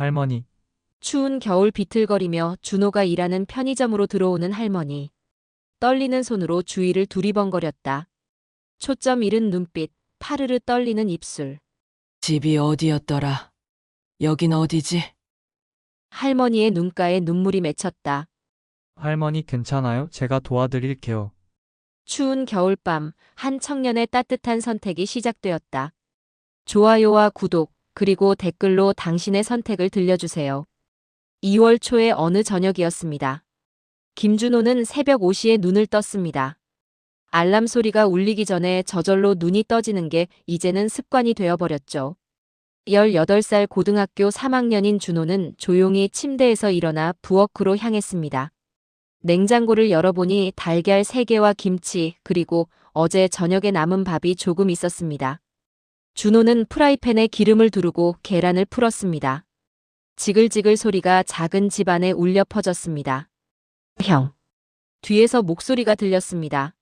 할머니, 추운 겨울 비틀거리며 준호가 일하는 편의점으로 들어오는 할머니. 떨리는 손으로 주위를 두리번거렸다. 초점 잃은 눈빛, 파르르 떨리는 입술. 집이 어디였더라? 여긴 어디지? 할머니의 눈가에 눈물이 맺혔다. 할머니 괜찮아요? 제가 도와드릴게요. 추운 겨울밤, 한 청년의 따뜻한 선택이 시작되었다. 좋아요와 구독, 그리고 댓글로 당신의 선택을 들려주세요. 2월 초의 어느 저녁이었습니다. 김준호는 새벽 5시에 눈을 떴습니다. 알람 소리가 울리기 전에 저절로 눈이 떠지는 게 이제는 습관이 되어버렸죠. 18살 고등학교 3학년인 준호는 조용히 침대에서 일어나 부엌으로 향했습니다. 냉장고를 열어보니 달걀 3개와 김치, 그리고 어제 저녁에 남은 밥이 조금 있었습니다. 준호는 프라이팬에 기름을 두르고 계란을 풀었습니다. 지글지글 소리가 작은 집안에 울려 퍼졌습니다. 형. 뒤에서 목소리가 들렸습니다.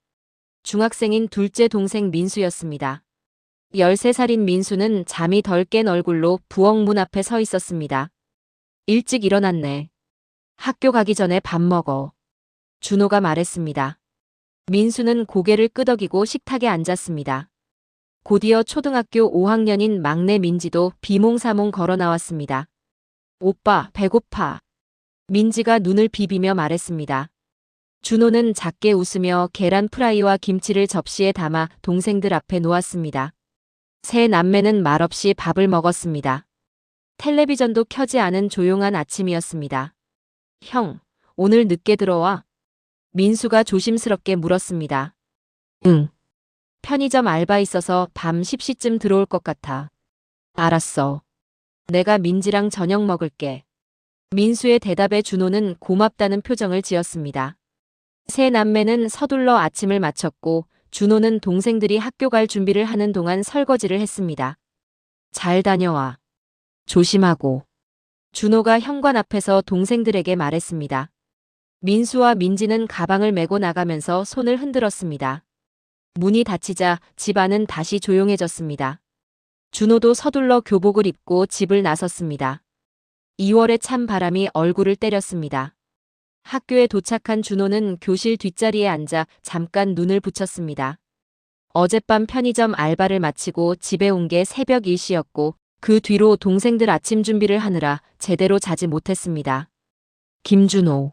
중학생인 둘째 동생 민수였습니다. 13살인 민수는 잠이 덜 깬 얼굴로 부엌 문 앞에 서 있었습니다. 일찍 일어났네. 학교 가기 전에 밥 먹어. 준호가 말했습니다. 민수는 고개를 끄덕이고 식탁에 앉았습니다. 곧이어 초등학교 5학년인 막내 민지도 비몽사몽 걸어 나왔습니다. 오빠, 배고파. 민지가 눈을 비비며 말했습니다. 준호는 작게 웃으며 계란 프라이와 김치를 접시에 담아 동생들 앞에 놓았습니다. 세 남매는 말없이 밥을 먹었습니다. 텔레비전도 켜지 않은 조용한 아침이었습니다. 형, 오늘 늦게 들어와? 민수가 조심스럽게 물었습니다. 응. 편의점 알바 있어서 밤 10시쯤 들어올 것 같아. 알았어. 내가 민지랑 저녁 먹을게. 민수의 대답에 준호는 고맙다는 표정을 지었습니다. 세 남매는 서둘러 아침을 마쳤고 준호는 동생들이 학교 갈 준비를 하는 동안 설거지를 했습니다. 잘 다녀와. 조심하고. 준호가 현관 앞에서 동생들에게 말했습니다. 민수와 민지는 가방을 메고 나가면서 손을 흔들었습니다. 문이 닫히자 집안은 다시 조용해졌습니다. 준호도 서둘러 교복을 입고 집을 나섰습니다. 2월의 찬 바람이 얼굴을 때렸습니다. 학교에 도착한 준호는 교실 뒷자리에 앉아 잠깐 눈을 붙였습니다. 어젯밤 편의점 알바를 마치고 집에 온 게 새벽 1시였고 그 뒤로 동생들 아침 준비를 하느라 제대로 자지 못했습니다. 김준호.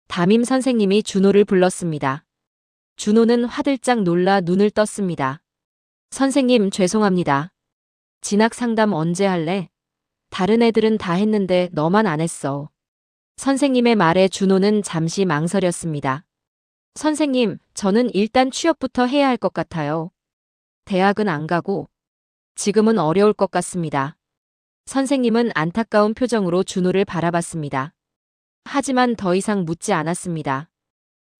담임 선생님이 준호를 불렀습니다. 준호는 화들짝 놀라 눈을 떴습니다. 선생님, 죄송합니다. 진학 상담 언제 할래? 다른 애들은 다 했는데 너만 안 했어. 선생님의 말에 준호는 잠시 망설였습니다. 선생님, 저는 일단 취업부터 해야 할 것 같아요. 대학은 안 가고 지금은 어려울 것 같습니다. 선생님은 안타까운 표정으로 준호를 바라봤습니다. 하지만 더 이상 묻지 않았습니다.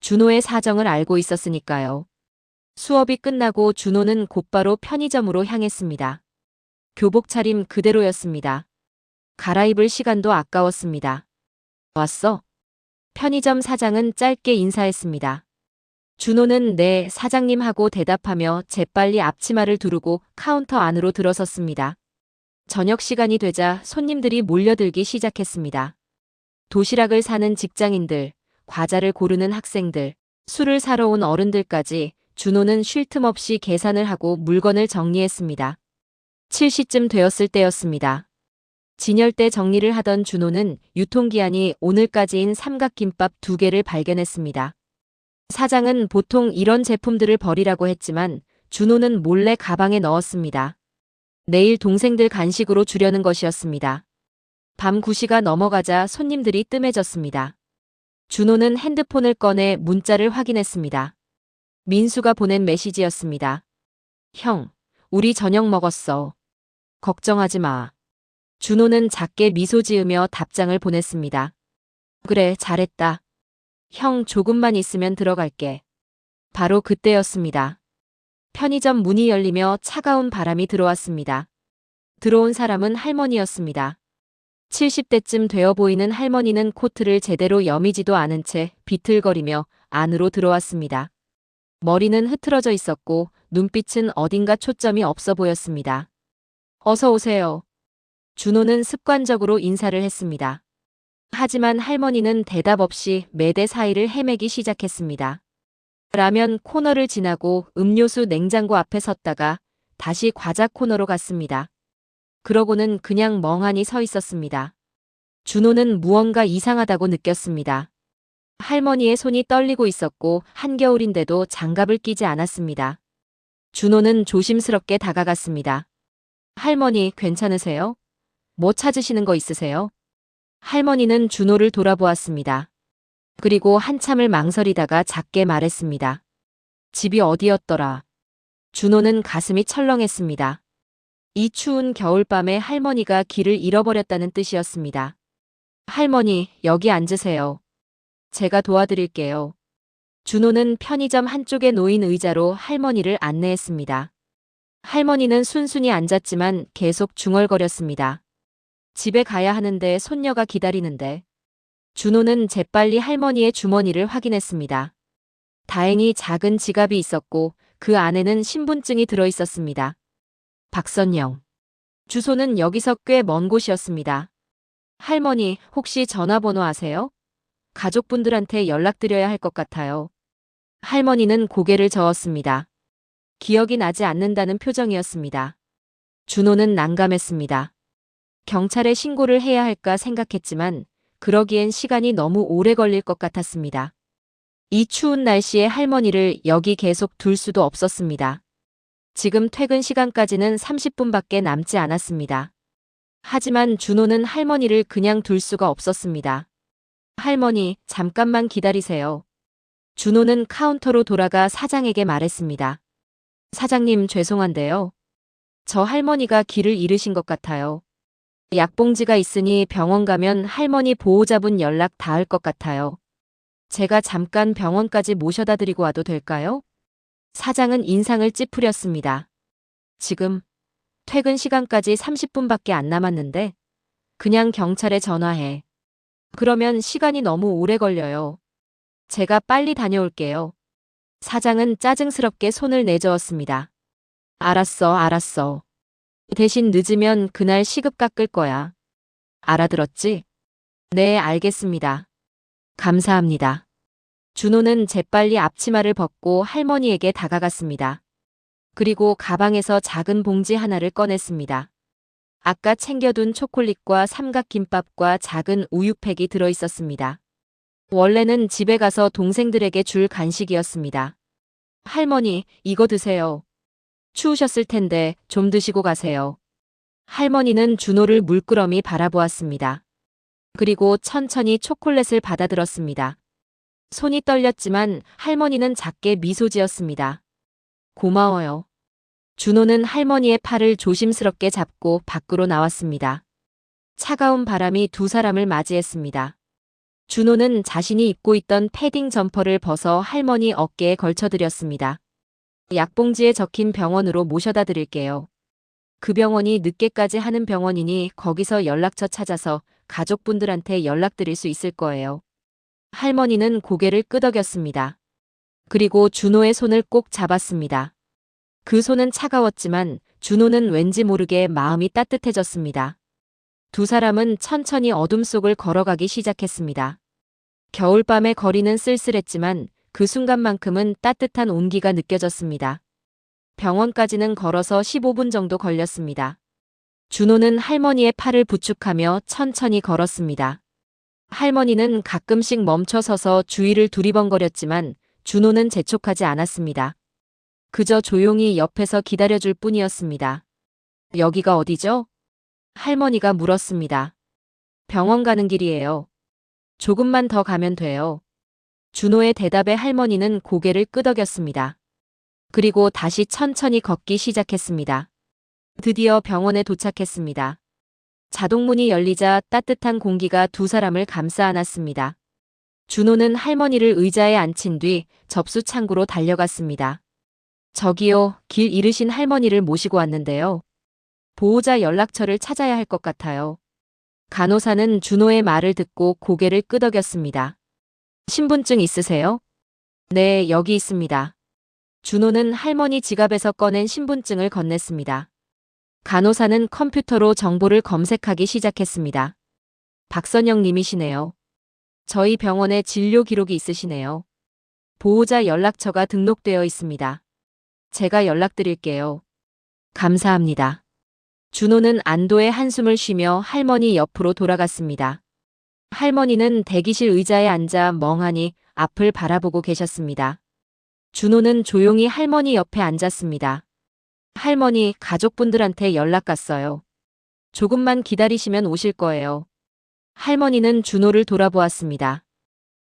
준호의 사정을 알고 있었으니까요. 수업이 끝나고 준호는 곧바로 편의점으로 향했습니다. 교복 차림 그대로였습니다. 갈아입을 시간도 아까웠습니다. 왔어? 편의점 사장은 짧게 인사했습니다. 준호는 네, 사장님 하고 대답하며 재빨리 앞치마를 두르고 카운터 안으로 들어섰습니다. 저녁 시간이 되자 손님들이 몰려들기 시작했습니다. 도시락을 사는 직장인들, 과자를 고르는 학생들, 술을 사러 온 어른들까지 준호는 쉴 틈 없이 계산을 하고 물건을 정리했습니다. 7시쯤 되었을 때였습니다. 진열대 정리를 하던 준호는 유통기한이 오늘까지인 삼각김밥 2개를 발견했습니다. 사장은 보통 이런 제품들을 버리라고 했지만 준호는 몰래 가방에 넣었습니다. 내일 동생들 간식으로 주려는 것이었습니다. 밤 9시가 넘어가자 손님들이 뜸해졌습니다. 준호는 핸드폰을 꺼내 문자를 확인했습니다. 민수가 보낸 메시지였습니다. 형, 우리 저녁 먹었어. 걱정하지 마. 준호는 작게 미소 지으며 답장을 보냈습니다. 그래, 잘했다. 형, 조금만 있으면 들어갈게. 바로 그때였습니다. 편의점 문이 열리며 차가운 바람이 들어왔습니다. 들어온 사람은 할머니였습니다. 70대쯤 되어 보이는 할머니는 코트를 제대로 여미지도 않은 채 비틀거리며 안으로 들어왔습니다. 머리는 흐트러져 있었고 눈빛은 어딘가 초점이 없어 보였습니다. 어서 오세요. 준호는 습관적으로 인사를 했습니다. 하지만 할머니는 대답 없이 매대 사이를 헤매기 시작했습니다. 라면 코너를 지나고 음료수 냉장고 앞에 섰다가 다시 과자 코너로 갔습니다. 그러고는 그냥 멍하니 서 있었습니다. 준호는 무언가 이상하다고 느꼈습니다. 할머니의 손이 떨리고 있었고 한겨울인데도 장갑을 끼지 않았습니다. 준호는 조심스럽게 다가갔습니다. 할머니, 괜찮으세요? 뭐 찾으시는 거 있으세요? 할머니는 준호를 돌아보았습니다. 그리고 한참을 망설이다가 작게 말했습니다. 집이 어디였더라? 준호는 가슴이 철렁했습니다. 이 추운 겨울밤에 할머니가 길을 잃어버렸다는 뜻이었습니다. 할머니, 여기 앉으세요. 제가 도와드릴게요. 준호는 편의점 한쪽에 놓인 의자로 할머니를 안내했습니다. 할머니는 순순히 앉았지만 계속 중얼거렸습니다. 집에 가야 하는데 손녀가 기다리는데. 준호는 재빨리 할머니의 주머니를 확인했습니다. 다행히 작은 지갑이 있었고 그 안에는 신분증이 들어 있었습니다. 박선영. 주소는 여기서 꽤 먼 곳이었습니다. 할머니, 혹시 전화번호 아세요? 가족분들한테 연락드려야 할 것 같아요. 할머니는 고개를 저었습니다. 기억이 나지 않는다는 표정이었습니다. 준호는 난감했습니다. 경찰에 신고를 해야 할까 생각했지만 그러기엔 시간이 너무 오래 걸릴 것 같았습니다. 이 추운 날씨에 할머니를 여기 계속 둘 수도 없었습니다. 지금 퇴근 시간까지는 30분밖에 남지 않았습니다. 하지만 준호는 할머니를 그냥 둘 수가 없었습니다. 할머니, 잠깐만 기다리세요. 준호는 카운터로 돌아가 사장에게 말했습니다. 사장님, 죄송한데요. 저 할머니가 길을 잃으신 것 같아요. 약봉지가 있으니 병원 가면 할머니 보호자분 연락 닿을 것 같아요. 제가 잠깐 병원까지 모셔다 드리고 와도 될까요? 사장은 인상을 찌푸렸습니다. 지금 퇴근 시간까지 30분밖에 안 남았는데 그냥 경찰에 전화해. 그러면 시간이 너무 오래 걸려요. 제가 빨리 다녀올게요. 사장은 짜증스럽게 손을 내저었습니다. 알았어. 대신 늦으면 그날 시급 깎을 거야. 알아들었지? 네, 알겠습니다. 감사합니다. 준호는 재빨리 앞치마를 벗고 할머니에게 다가갔습니다. 그리고 가방에서 작은 봉지 하나를 꺼냈습니다. 아까 챙겨둔 초콜릿과 삼각김밥과 작은 우유팩이 들어 있었습니다. 원래는 집에 가서 동생들에게 줄 간식이었습니다. 할머니, 이거 드세요. 추우셨을 텐데 좀 드시고 가세요. 할머니는 준호를 물끄러미 바라보았습니다. 그리고 천천히 초콜릿을 받아들었습니다. 손이 떨렸지만 할머니는 작게 미소 지었습니다. 고마워요. 준호는 할머니의 팔을 조심스럽게 잡고 밖으로 나왔습니다. 차가운 바람이 두 사람을 맞이했습니다. 준호는 자신이 입고 있던 패딩 점퍼를 벗어 할머니 어깨에 걸쳐드렸습니다. 약봉지에 적힌 병원으로 모셔다 드릴게요. 그 병원이 늦게까지 하는 병원이니 거기서 연락처 찾아서 가족분들한테 연락드릴 수 있을 거예요. 할머니는 고개를 끄덕였습니다. 그리고 준호의 손을 꼭 잡았습니다. 그 손은 차가웠지만 준호는 왠지 모르게 마음이 따뜻해졌습니다. 두 사람은 천천히 어둠 속을 걸어가기 시작했습니다. 겨울밤의 거리는 쓸쓸했지만 그 순간만큼은 따뜻한 온기가 느껴졌습니다. 병원까지는 걸어서 15분 정도 걸렸습니다. 준호는 할머니의 팔을 부축하며 천천히 걸었습니다. 할머니는 가끔씩 멈춰서서 주위를 두리번거렸지만 준호는 재촉하지 않았습니다. 그저 조용히 옆에서 기다려줄 뿐이었습니다. 여기가 어디죠? 할머니가 물었습니다. 병원 가는 길이에요. 조금만 더 가면 돼요. 준호의 대답에 할머니는 고개를 끄덕였습니다. 그리고 다시 천천히 걷기 시작했습니다. 드디어 병원에 도착했습니다. 자동문이 열리자 따뜻한 공기가 두 사람을 감싸 안았습니다. 준호는 할머니를 의자에 앉힌 뒤 접수 창구로 달려갔습니다. 저기요, 길 잃으신 할머니를 모시고 왔는데요. 보호자 연락처를 찾아야 할 것 같아요. 간호사는 준호의 말을 듣고 고개를 끄덕였습니다. 신분증 있으세요? 네, 여기 있습니다. 준호는 할머니 지갑에서 꺼낸 신분증을 건넸습니다. 간호사는 컴퓨터로 정보를 검색하기 시작했습니다. 박선영 님이시네요. 저희 병원에 진료 기록이 있으시네요. 보호자 연락처가 등록되어 있습니다. 제가 연락드릴게요. 감사합니다. 준호는 안도의 한숨을 쉬며 할머니 옆으로 돌아갔습니다. 할머니는 대기실 의자에 앉아 멍하니 앞을 바라보고 계셨습니다. 준호는 조용히 할머니 옆에 앉았습니다. 할머니, 가족분들한테 연락 갔어요. 조금만 기다리시면 오실 거예요. 할머니는 준호를 돌아보았습니다.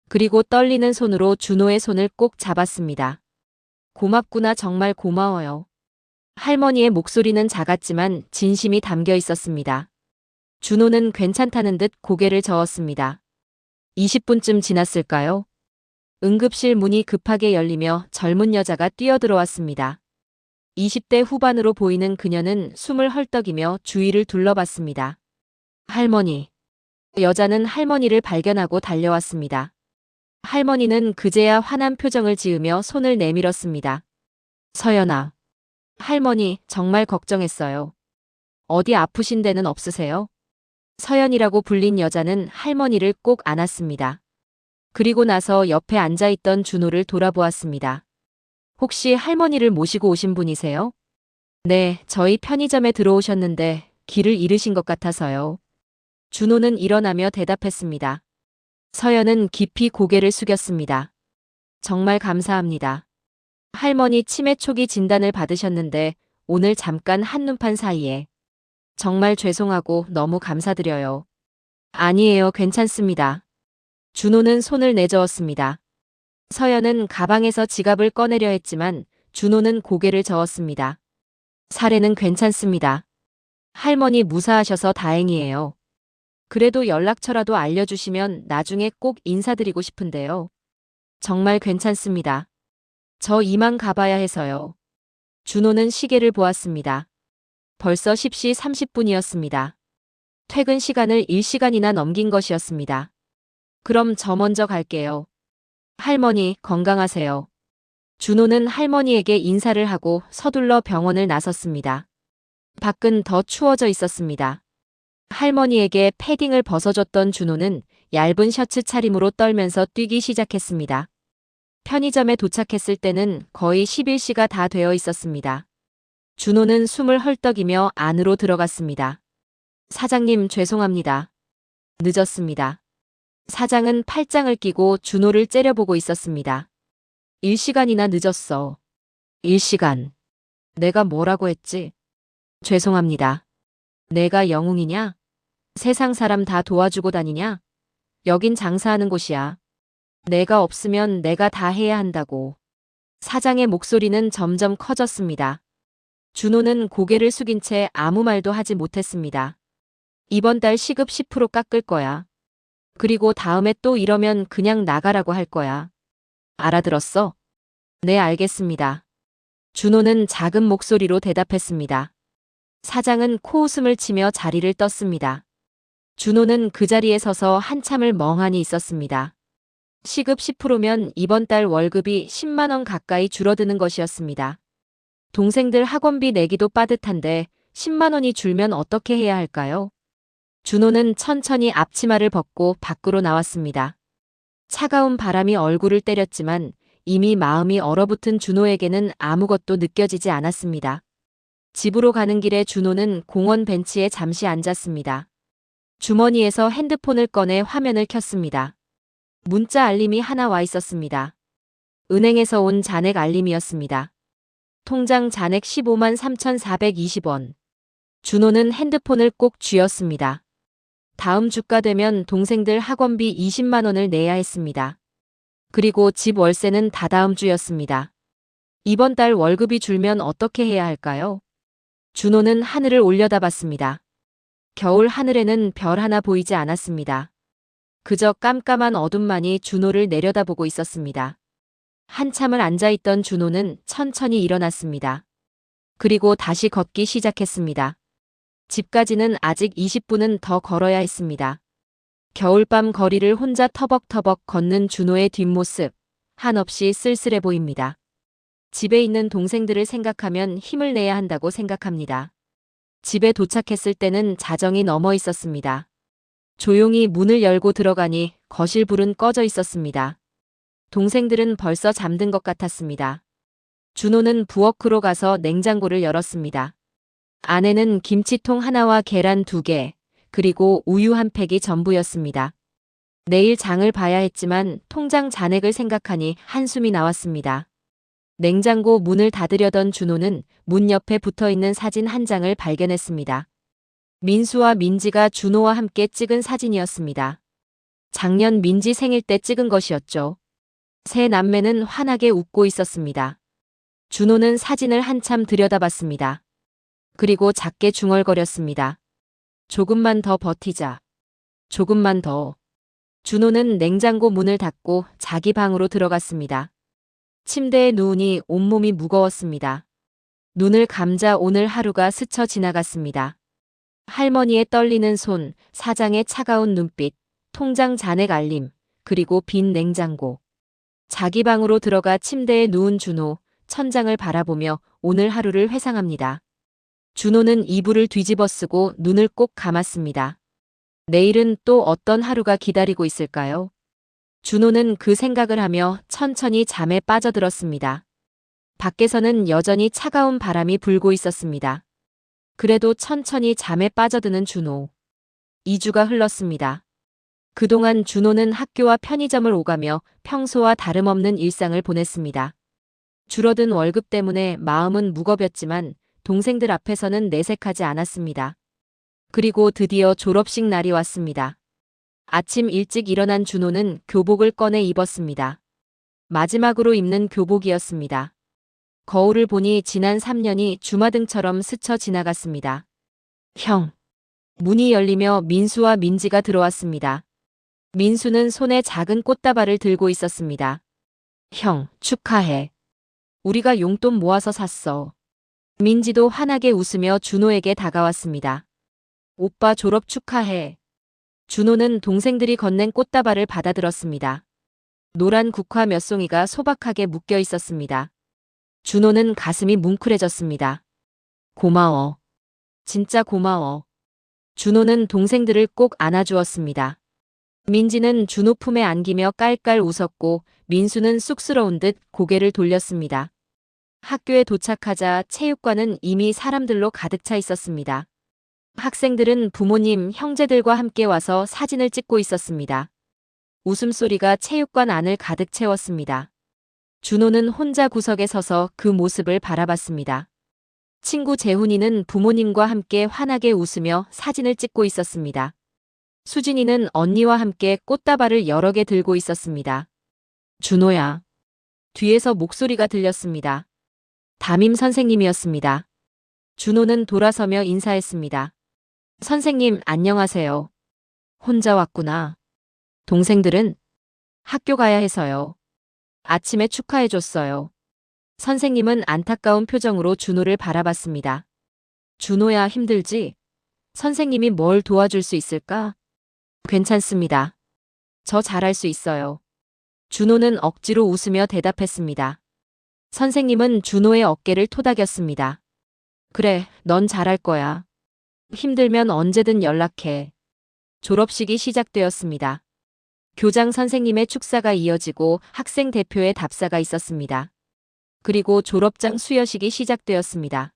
그리고 떨리는 손으로 준호의 손을 꼭 잡았습니다. 고맙구나, 정말 고마워요. 할머니의 목소리는 작았지만 진심이 담겨 있었습니다. 준호는 괜찮다는 듯 고개를 저었습니다. 20분쯤 지났을까요? 응급실 문이 급하게 열리며 젊은 여자가 뛰어들어왔습니다. 20대 후반으로 보이는 그녀는 숨을 헐떡이며 주위를 둘러봤습니다. 할머니. 여자는 할머니를 발견하고 달려왔습니다. 할머니는 그제야 환한 표정을 지으며 손을 내밀었습니다. 서연아. 할머니, 정말 걱정했어요. 어디 아프신 데는 없으세요? 서연이라고 불린 여자는 할머니를 꼭 안았습니다. 그리고 나서 옆에 앉아있던 준호를 돌아보았습니다. 혹시 할머니를 모시고 오신 분이세요? 네, 저희 편의점에 들어오셨는데 길을 잃으신 것 같아서요. 준호는 일어나며 대답했습니다. 서연은 깊이 고개를 숙였습니다. 정말 감사합니다. 할머니 치매 초기 진단을 받으셨는데 오늘 잠깐 한눈판 사이에. 정말 죄송하고 너무 감사드려요. 아니에요, 괜찮습니다. 준호는 손을 내저었습니다. 서연은 가방에서 지갑을 꺼내려 했지만 준호는 고개를 저었습니다. 사례는 괜찮습니다. 할머니 무사하셔서 다행이에요. 그래도 연락처라도 알려주시면 나중에 꼭 인사드리고 싶은데요. 정말 괜찮습니다. 저 이만 가봐야 해서요. 준호는 시계를 보았습니다. 벌써 10시 30분이었습니다. 퇴근 시간을 1시간이나 넘긴 것이었습니다. 그럼 저 먼저 갈게요. 할머니, 건강하세요. 준호는 할머니에게 인사를 하고 서둘러 병원을 나섰습니다. 밖은 더 추워져 있었습니다. 할머니에게 패딩을 벗어줬던 준호는 얇은 셔츠 차림으로 떨면서 뛰기 시작했습니다. 편의점에 도착했을 때는 거의 11시가 다 되어 있었습니다. 준호는 숨을 헐떡이며 안으로 들어갔습니다. 사장님, 죄송합니다. 늦었습니다. 사장은 팔짱을 끼고 준호를 째려보고 있었습니다. 1시간이나 늦었어. 1시간. 내가 뭐라고 했지? 죄송합니다. 내가 영웅이냐? 세상 사람 다 도와주고 다니냐? 여긴 장사하는 곳이야. 내가 없으면 내가 다 해야 한다고. 사장의 목소리는 점점 커졌습니다. 준호는 고개를 숙인 채 아무 말도 하지 못했습니다. 이번 달 시급 10% 깎을 거야. 그리고 다음에 또 이러면 그냥 나가라고 할 거야. 알아들었어? 네, 알겠습니다. 준호는 작은 목소리로 대답했습니다. 사장은 코웃음을 치며 자리를 떴습니다. 준호는 그 자리에 서서 한참을 멍하니 있었습니다. 시급 10%면 이번 달 월급이 10만 원 가까이 줄어드는 것이었습니다. 동생들 학원비 내기도 빠듯한데 10만 원이 줄면 어떻게 해야 할까요? 준호는 천천히 앞치마를 벗고 밖으로 나왔습니다. 차가운 바람이 얼굴을 때렸지만 이미 마음이 얼어붙은 준호에게는 아무것도 느껴지지 않았습니다. 집으로 가는 길에 준호는 공원 벤치에 잠시 앉았습니다. 주머니에서 핸드폰을 꺼내 화면을 켰습니다. 문자 알림이 하나 와 있었습니다. 은행에서 온 잔액 알림이었습니다. 통장 잔액 15만 3,420원. 준호는 핸드폰을 꼭 쥐었습니다. 다음 주가 되면 동생들 학원비 20만 원을 내야 했습니다. 그리고 집 월세는 다다음 주였습니다. 이번 달 월급이 줄면 어떻게 해야 할까요? 준호는 하늘을 올려다봤습니다. 겨울 하늘에는 별 하나 보이지 않았습니다. 그저 깜깜한 어둠만이 준호를 내려다보고 있었습니다. 한참을 앉아있던 준호는 천천히 일어났습니다. 그리고 다시 걷기 시작했습니다. 집까지는 아직 20분은 더 걸어야 했습니다. 겨울밤 거리를 혼자 터벅터벅 걷는 준호의 뒷모습, 한없이 쓸쓸해 보입니다. 집에 있는 동생들을 생각하면 힘을 내야 한다고 생각합니다. 집에 도착했을 때는 자정이 넘어 있었습니다. 조용히 문을 열고 들어가니 거실 불은 꺼져 있었습니다. 동생들은 벌써 잠든 것 같았습니다. 준호는 부엌으로 가서 냉장고를 열었습니다. 안에는 김치통 하나와 계란 2개, 그리고 우유 한 팩이 전부였습니다. 내일 장을 봐야 했지만 통장 잔액을 생각하니 한숨이 나왔습니다. 냉장고 문을 닫으려던 준호는 문 옆에 붙어있는 사진 한 장을 발견했습니다. 민수와 민지가 준호와 함께 찍은 사진이었습니다. 작년 민지 생일 때 찍은 것이었죠. 세 남매는 환하게 웃고 있었습니다. 준호는 사진을 한참 들여다봤습니다. 그리고 작게 중얼거렸습니다. 조금만 더 버티자. 조금만 더. 준호는 냉장고 문을 닫고 자기 방으로 들어갔습니다. 침대에 누우니 온몸이 무거웠습니다. 눈을 감자 오늘 하루가 스쳐 지나갔습니다. 할머니의 떨리는 손, 사장의 차가운 눈빛, 통장 잔액 알림, 그리고 빈 냉장고. 자기 방으로 들어가 침대에 누운 준호, 천장을 바라보며 오늘 하루를 회상합니다. 준호는 이불을 뒤집어 쓰고 눈을 꼭 감았습니다. 내일은 또 어떤 하루가 기다리고 있을까요? 준호는 그 생각을 하며 천천히 잠에 빠져들었습니다. 밖에서는 여전히 차가운 바람이 불고 있었습니다. 그래도 천천히 잠에 빠져드는 준호. 2주가 흘렀습니다. 그동안 준호는 학교와 편의점을 오가며 평소와 다름없는 일상을 보냈습니다. 줄어든 월급 때문에 마음은 무겁였지만 동생들 앞에서는 내색하지 않았습니다. 그리고 드디어 졸업식 날이 왔습니다. 아침 일찍 일어난 준호는 교복을 꺼내 입었습니다. 마지막으로 입는 교복이었습니다. 거울을 보니 지난 3년이 주마등처럼 스쳐 지나갔습니다. 형. 문이 열리며 민수와 민지가 들어왔습니다. 민수는 손에 작은 꽃다발을 들고 있었습니다. 형, 축하해. 우리가 용돈 모아서 샀어. 민지도 환하게 웃으며 준호에게 다가왔습니다. 오빠 졸업 축하해. 준호는 동생들이 건넨 꽃다발을 받아들었습니다. 노란 국화 몇 송이가 소박하게 묶여 있었습니다. 준호는 가슴이 뭉클해졌습니다. 고마워. 진짜 고마워. 준호는 동생들을 꼭 안아주었습니다. 민지는 준호 품에 안기며 깔깔 웃었고 민수는 쑥스러운 듯 고개를 돌렸습니다. 학교에 도착하자 체육관은 이미 사람들로 가득 차 있었습니다. 학생들은 부모님, 형제들과 함께 와서 사진을 찍고 있었습니다. 웃음소리가 체육관 안을 가득 채웠습니다. 준호는 혼자 구석에 서서 그 모습을 바라봤습니다. 친구 재훈이는 부모님과 함께 환하게 웃으며 사진을 찍고 있었습니다. 수진이는 언니와 함께 꽃다발을 여러 개 들고 있었습니다. 준호야. 뒤에서 목소리가 들렸습니다. 담임 선생님이었습니다. 준호는 돌아서며 인사했습니다. 선생님, 안녕하세요. 혼자 왔구나. 동생들은? 학교 가야 해서요. 아침에 축하해줬어요. 선생님은 안타까운 표정으로 준호를 바라봤습니다. 준호야, 힘들지? 선생님이 뭘 도와줄 수 있을까? 괜찮습니다. 저 잘할 수 있어요. 준호는 억지로 웃으며 대답했습니다. 선생님은 준호의 어깨를 토닥였습니다. 그래, 넌 잘할 거야. 힘들면 언제든 연락해. 졸업식이 시작되었습니다. 교장 선생님의 축사가 이어지고 학생 대표의 답사가 있었습니다. 그리고 졸업장 수여식이 시작되었습니다.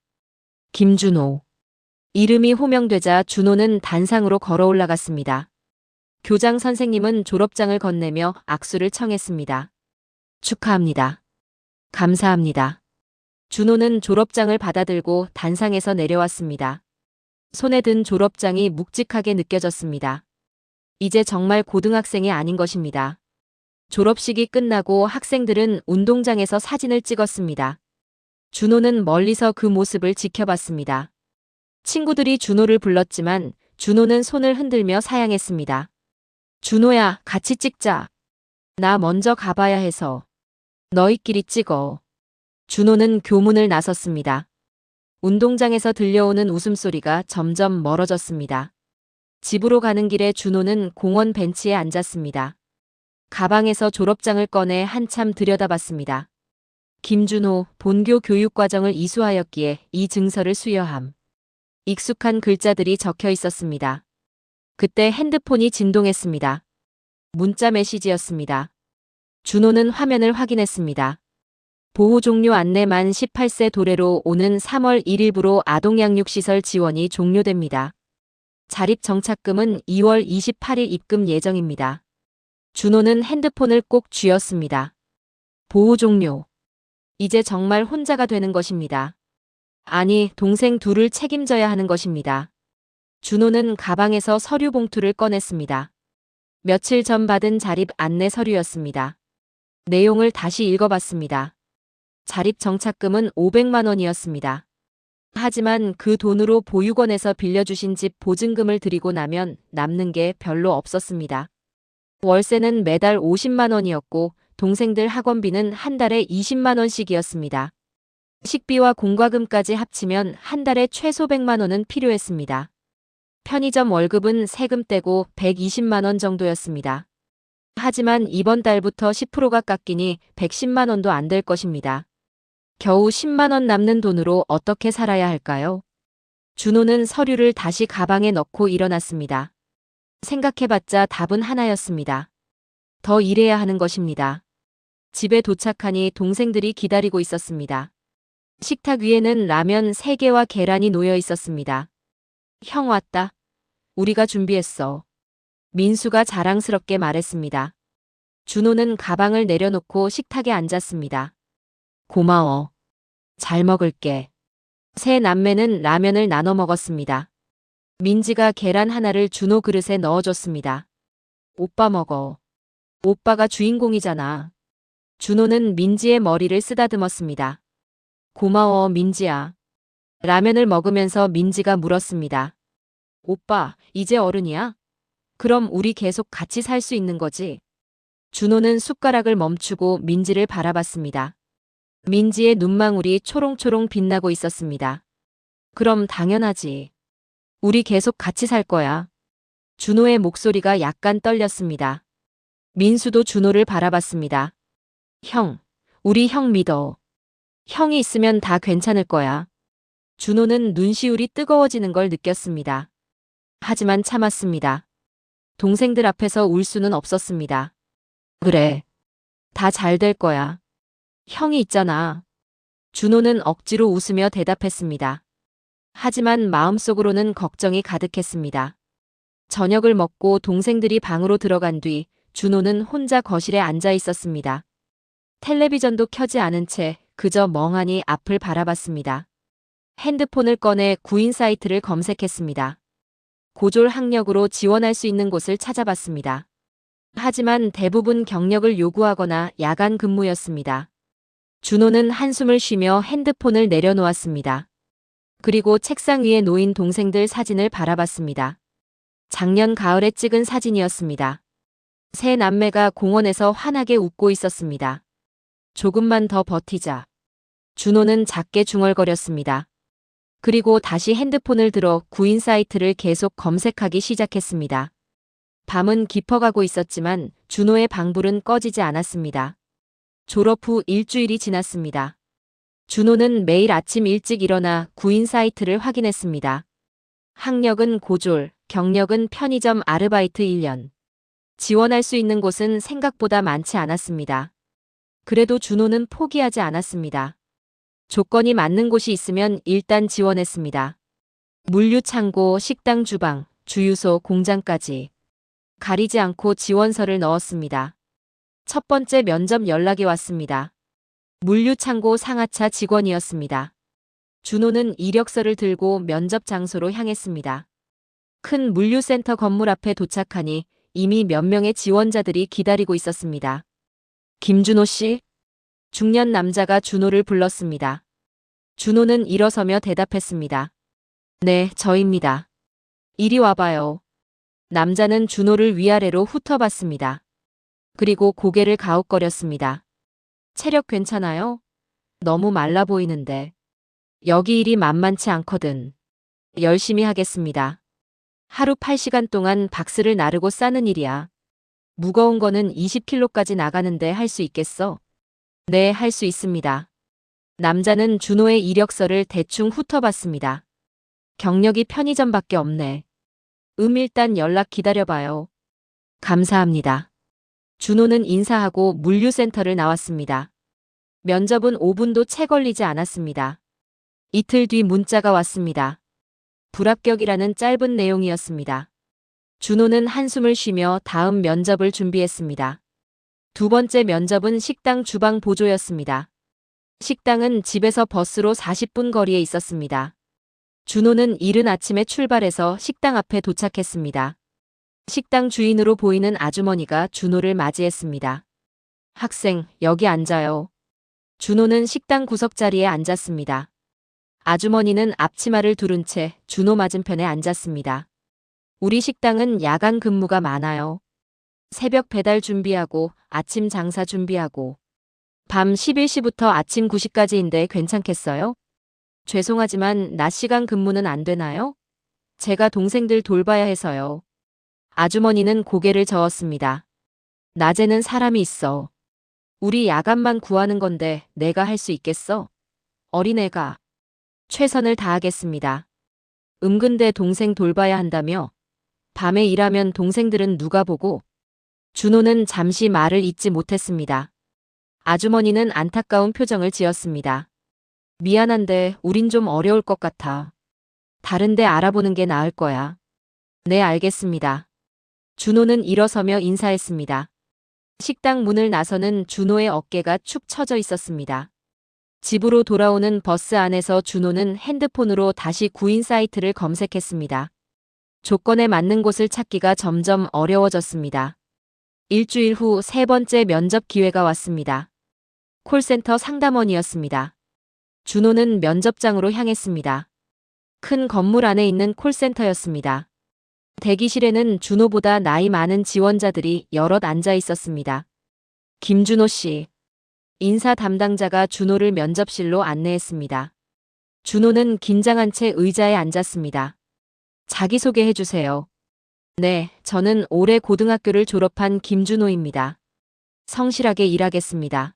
김준호. 이름이 호명되자 준호는 단상으로 걸어 올라갔습니다. 교장 선생님은 졸업장을 건네며 악수를 청했습니다. 축하합니다. 감사합니다. 준호는 졸업장을 받아들고 단상에서 내려왔습니다. 손에 든 졸업장이 묵직하게 느껴졌습니다. 이제 정말 고등학생이 아닌 것입니다. 졸업식이 끝나고 학생들은 운동장에서 사진을 찍었습니다. 준호는 멀리서 그 모습을 지켜봤습니다. 친구들이 준호를 불렀지만 준호는 손을 흔들며 사양했습니다. 준호야, 같이 찍자. 나 먼저 가봐야 해서. 너희끼리 찍어. 준호는 교문을 나섰습니다. 운동장에서 들려오는 웃음소리가 점점 멀어졌습니다. 집으로 가는 길에 준호는 공원 벤치에 앉았습니다. 가방에서 졸업장을 꺼내 한참 들여다봤습니다. 김준호, 본교 교육과정을 이수하였기에 이 증서를 수여함. 익숙한 글자들이 적혀 있었습니다. 그때 핸드폰이 진동했습니다. 문자 메시지였습니다. 준호는 화면을 확인했습니다. 보호 종료 안내 만 18세 도래로 오는 3월 1일부로 아동양육시설 지원이 종료됩니다. 자립정착금은 2월 28일 입금 예정입니다. 준호는 핸드폰을 꼭 쥐었습니다. 보호 종료. 이제 정말 혼자가 되는 것입니다. 아니, 동생 둘을 책임져야 하는 것입니다. 준호는 가방에서 서류 봉투를 꺼냈습니다. 며칠 전 받은 자립 안내 서류였습니다. 내용을 다시 읽어봤습니다. 자립 정착금은 500만 원이었습니다. 하지만 그 돈으로 보육원에서 빌려주신 집 보증금을 드리고 나면 남는 게 별로 없었습니다. 월세는 매달 50만 원이었고 동생들 학원비는 한 달에 20만 원씩이었습니다. 식비와 공과금까지 합치면 한 달에 최소 100만 원은 필요했습니다. 편의점 월급은 세금 떼고 120만 원 정도였습니다. 하지만 이번 달부터 10%가 깎이니 110만 원도 안 될 것입니다. 겨우 10만 원 남는 돈으로 어떻게 살아야 할까요? 준호는 서류를 다시 가방에 넣고 일어났습니다. 생각해봤자 답은 하나였습니다. 더 일해야 하는 것입니다. 집에 도착하니 동생들이 기다리고 있었습니다. 식탁 위에는 라면 3개와 계란이 놓여 있었습니다. 형 왔다. 우리가 준비했어. 민수가 자랑스럽게 말했습니다. 준호는 가방을 내려놓고 식탁에 앉았습니다. 고마워. 잘 먹을게. 세 남매는 라면을 나눠 먹었습니다. 민지가 계란 하나를 준호 그릇에 넣어줬습니다. 오빠 먹어. 오빠가 주인공이잖아. 준호는 민지의 머리를 쓰다듬었습니다. 고마워, 민지야. 라면을 먹으면서 민지가 물었습니다. 오빠, 이제 어른이야? 그럼 우리 계속 같이 살 수 있는 거지? 준호는 숟가락을 멈추고 민지를 바라봤습니다. 민지의 눈망울이 초롱초롱 빛나고 있었습니다. 그럼 당연하지. 우리 계속 같이 살 거야. 준호의 목소리가 약간 떨렸습니다. 민수도 준호를 바라봤습니다. 형, 우리 형 믿어. 형이 있으면 다 괜찮을 거야. 준호는 눈시울이 뜨거워지는 걸 느꼈습니다. 하지만 참았습니다. 동생들 앞에서 울 수는 없었습니다. 그래. 다 잘 될 거야. 형이 있잖아. 준호는 억지로 웃으며 대답했습니다. 하지만 마음속으로는 걱정이 가득했습니다. 저녁을 먹고 동생들이 방으로 들어간 뒤 준호는 혼자 거실에 앉아 있었습니다. 텔레비전도 켜지 않은 채 그저 멍하니 앞을 바라봤습니다. 핸드폰을 꺼내 구인 사이트를 검색했습니다. 고졸 학력으로 지원할 수 있는 곳을 찾아봤습니다. 하지만 대부분 경력을 요구하거나 야간 근무였습니다. 준호는 한숨을 쉬며 핸드폰을 내려놓았습니다. 그리고 책상 위에 놓인 동생들 사진을 바라봤습니다. 작년 가을에 찍은 사진이었습니다. 세 남매가 공원에서 환하게 웃고 있었습니다. 조금만 더 버티자. 준호는 작게 중얼거렸습니다. 그리고 다시 핸드폰을 들어 구인 사이트를 계속 검색하기 시작했습니다. 밤은 깊어가고 있었지만 준호의 방불은 꺼지지 않았습니다. 졸업 후 일주일이 지났습니다. 준호는 매일 아침 일찍 일어나 구인 사이트를 확인했습니다. 학력은 고졸, 경력은 편의점 아르바이트 1년. 지원할 수 있는 곳은 생각보다 많지 않았습니다. 그래도 준호는 포기하지 않았습니다. 조건이 맞는 곳이 있으면 일단 지원했습니다. 물류창고, 식당 주방, 주유소, 공장까지. 가리지 않고 지원서를 넣었습니다. 첫 번째 면접 연락이 왔습니다. 물류창고 상하차 직원이었습니다. 준호는 이력서를 들고 면접 장소로 향했습니다. 큰 물류센터 건물 앞에 도착하니 이미 몇 명의 지원자들이 기다리고 있었습니다. 김준호 씨? 중년 남자가 준호를 불렀습니다. 준호는 일어서며 대답했습니다. 네, 저입니다. 이리 와봐요. 남자는 준호를 위아래로 훑어봤습니다. 그리고 고개를 가웃거렸습니다. 체력 괜찮아요? 너무 말라 보이는데. 여기 일이 만만치 않거든. 열심히 하겠습니다. 하루 8시간 동안 박스를 나르고 싸는 일이야. 무거운 거는 20kg까지 나가는데 할 수 있겠어? 네, 할 수 있습니다. 남자는 준호의 이력서를 대충 훑어봤습니다. 경력이 편의점밖에 없네. 일단 연락 기다려봐요. 감사합니다. 준호는 인사하고 물류센터를 나왔습니다. 면접은 5분도 채 걸리지 않았습니다. 이틀 뒤 문자가 왔습니다. 불합격이라는 짧은 내용이었습니다. 준호는 한숨을 쉬며 다음 면접을 준비했습니다. 두 번째 면접은 식당 주방 보조였습니다. 식당은 집에서 버스로 40분 거리에 있었습니다. 준호는 이른 아침에 출발해서 식당 앞에 도착했습니다. 식당 주인으로 보이는 아주머니가 준호를 맞이했습니다. 학생, 여기 앉아요. 준호는 식당 구석자리에 앉았습니다. 아주머니는 앞치마를 두른 채 준호 맞은편에 앉았습니다. 우리 식당은 야간 근무가 많아요. 새벽 배달 준비하고 아침 장사 준비하고 밤 11시부터 아침 9시까지인데 괜찮겠어요? 죄송하지만 낮 시간 근무는 안 되나요? 제가 동생들 돌봐야 해서요. 아주머니는 고개를 저었습니다. 낮에는 사람이 있어. 우리 야간만 구하는 건데 내가 할 수 있겠어? 어린애가. 최선을 다하겠습니다. 근데 동생 돌봐야 한다며? 밤에 일하면 동생들은 누가 보고? 준호는 잠시 말을 잇지 못했습니다. 아주머니는 안타까운 표정을 지었습니다. 미안한데 우린 좀 어려울 것 같아. 다른 데 알아보는 게 나을 거야. 네, 알겠습니다. 준호는 일어서며 인사했습니다. 식당 문을 나서는 준호의 어깨가 축 처져 있었습니다. 집으로 돌아오는 버스 안에서 준호는 핸드폰으로 다시 구인 사이트를 검색했습니다. 조건에 맞는 곳을 찾기가 점점 어려워졌습니다. 일주일 후 세 번째 면접 기회가 왔습니다. 콜센터 상담원이었습니다. 준호는 면접장으로 향했습니다. 큰 건물 안에 있는 콜센터였습니다. 대기실에는 준호보다 나이 많은 지원자들이 여럿 앉아 있었습니다. 김준호 씨. 인사 담당자가 준호를 면접실로 안내했습니다. 준호는 긴장한 채 의자에 앉았습니다. 자기소개해 주세요. 네, 저는 올해 고등학교를 졸업한 김준호입니다. 성실하게 일하겠습니다.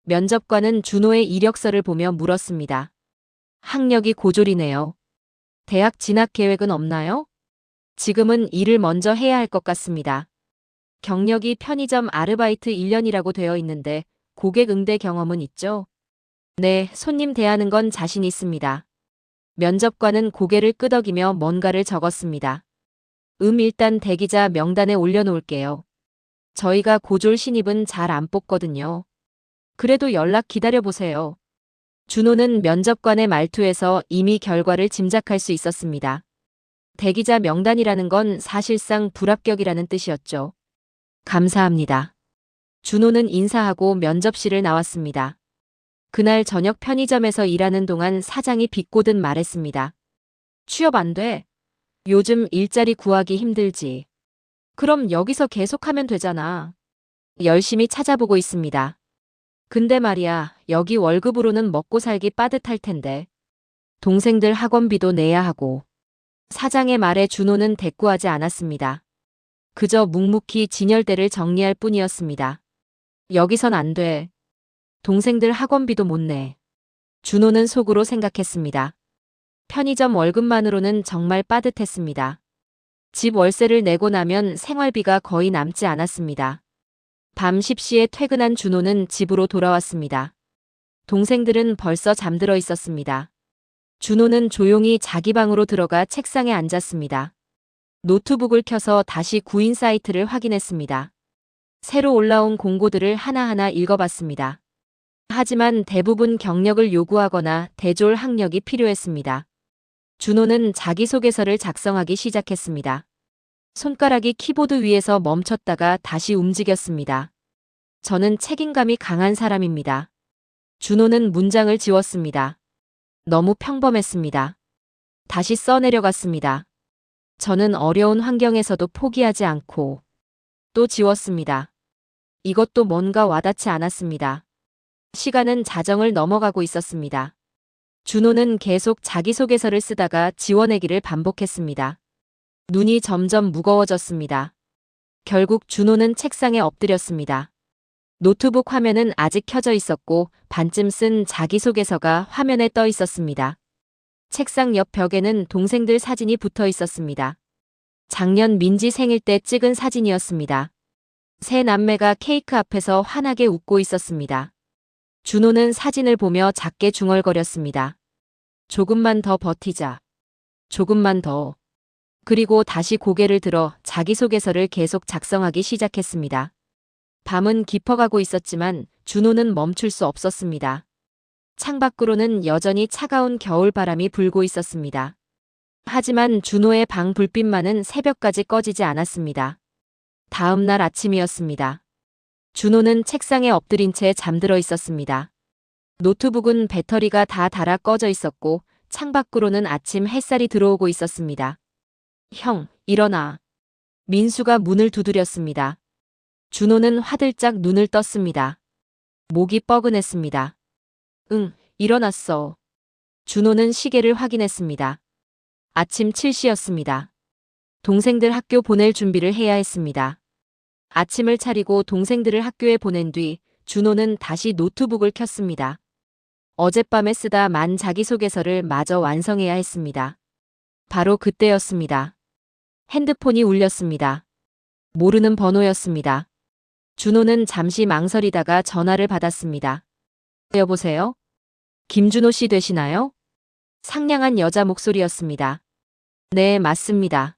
면접관은 준호의 이력서를 보며 물었습니다. 학력이 고졸이네요. 대학 진학 계획은 없나요? 지금은 일을 먼저 해야 할 것 같습니다. 경력이 편의점 아르바이트 1년이라고 되어 있는데 고객 응대 경험은 있죠? 네, 손님 대하는 건 자신 있습니다. 면접관은 고개를 끄덕이며 뭔가를 적었습니다. 일단 대기자 명단에 올려놓을게요. 저희가 고졸 신입은 잘 안 뽑거든요. 그래도 연락 기다려보세요. 준호는 면접관의 말투에서 이미 결과를 짐작할 수 있었습니다. 대기자 명단이라는 건 사실상 불합격이라는 뜻이었죠. 감사합니다. 준호는 인사하고 면접실을 나왔습니다. 그날 저녁 편의점에서 일하는 동안 사장이 비꼬듯 말했습니다. 취업 안 돼? 요즘 일자리 구하기 힘들지. 그럼 여기서 계속하면 되잖아. 열심히 찾아보고 있습니다. 근데 말이야, 여기 월급으로는 먹고 살기 빠듯할 텐데. 동생들 학원비도 내야 하고. 사장의 말에 준호는 대꾸하지 않았습니다. 그저 묵묵히 진열대를 정리할 뿐이었습니다. 여기선 안 돼. 동생들 학원비도 못 내. 준호는 속으로 생각했습니다. 편의점 월급만으로는 정말 빠듯했습니다. 집 월세를 내고 나면 생활비가 거의 남지 않았습니다. 밤 10시에 퇴근한 준호는 집으로 돌아왔습니다. 동생들은 벌써 잠들어 있었습니다. 준호는 조용히 자기 방으로 들어가 책상에 앉았습니다. 노트북을 켜서 다시 구인 사이트를 확인했습니다. 새로 올라온 공고들을 하나하나 읽어봤습니다. 하지만 대부분 경력을 요구하거나 대졸 학력이 필요했습니다. 준호는 자기소개서를 작성하기 시작했습니다. 손가락이 키보드 위에서 멈췄다가 다시 움직였습니다. 저는 책임감이 강한 사람입니다. 준호는 문장을 지웠습니다. 너무 평범했습니다. 다시 써내려갔습니다. 저는 어려운 환경에서도 포기하지 않고 또 지웠습니다. 이것도 뭔가 와닿지 않았습니다. 시간은 자정을 넘어가고 있었습니다. 준호는 계속 자기소개서를 쓰다가 지워내기를 반복했습니다. 눈이 점점 무거워졌습니다. 결국 준호는 책상에 엎드렸습니다. 노트북 화면은 아직 켜져 있었고 반쯤 쓴 자기소개서가 화면에 떠 있었습니다. 책상 옆 벽에는 동생들 사진이 붙어 있었습니다. 작년 민지 생일 때 찍은 사진이었습니다. 세 남매가 케이크 앞에서 환하게 웃고 있었습니다. 준호는 사진을 보며 작게 중얼거렸습니다. 조금만 더 버티자. 조금만 더. 그리고 다시 고개를 들어 자기소개서를 계속 작성하기 시작했습니다. 밤은 깊어가고 있었지만 준호는 멈출 수 없었습니다. 창밖으로는 여전히 차가운 겨울바람이 불고 있었습니다. 하지만 준호의 방 불빛만은 새벽까지 꺼지지 않았습니다. 다음 날 아침이었습니다. 준호는 책상에 엎드린 채 잠들어 있었습니다. 노트북은 배터리가 다 닳아 꺼져 있었고 창밖으로는 아침 햇살이 들어오고 있었습니다. 형, 일어나. 민수가 문을 두드렸습니다. 준호는 화들짝 눈을 떴습니다. 목이 뻐근했습니다. 응, 일어났어. 준호는 시계를 확인했습니다. 아침 7시였습니다. 동생들 학교 보낼 준비를 해야 했습니다. 아침을 차리고 동생들을 학교에 보낸 뒤 준호는 다시 노트북을 켰습니다. 어젯밤에 쓰다 만 자기소개서를 마저 완성해야 했습니다. 바로 그때였습니다. 핸드폰이 울렸습니다. 모르는 번호였습니다. 준호는 잠시 망설이다가 전화를 받았습니다. 여보세요? 김준호 씨 되시나요? 상냥한 여자 목소리였습니다. 네, 맞습니다.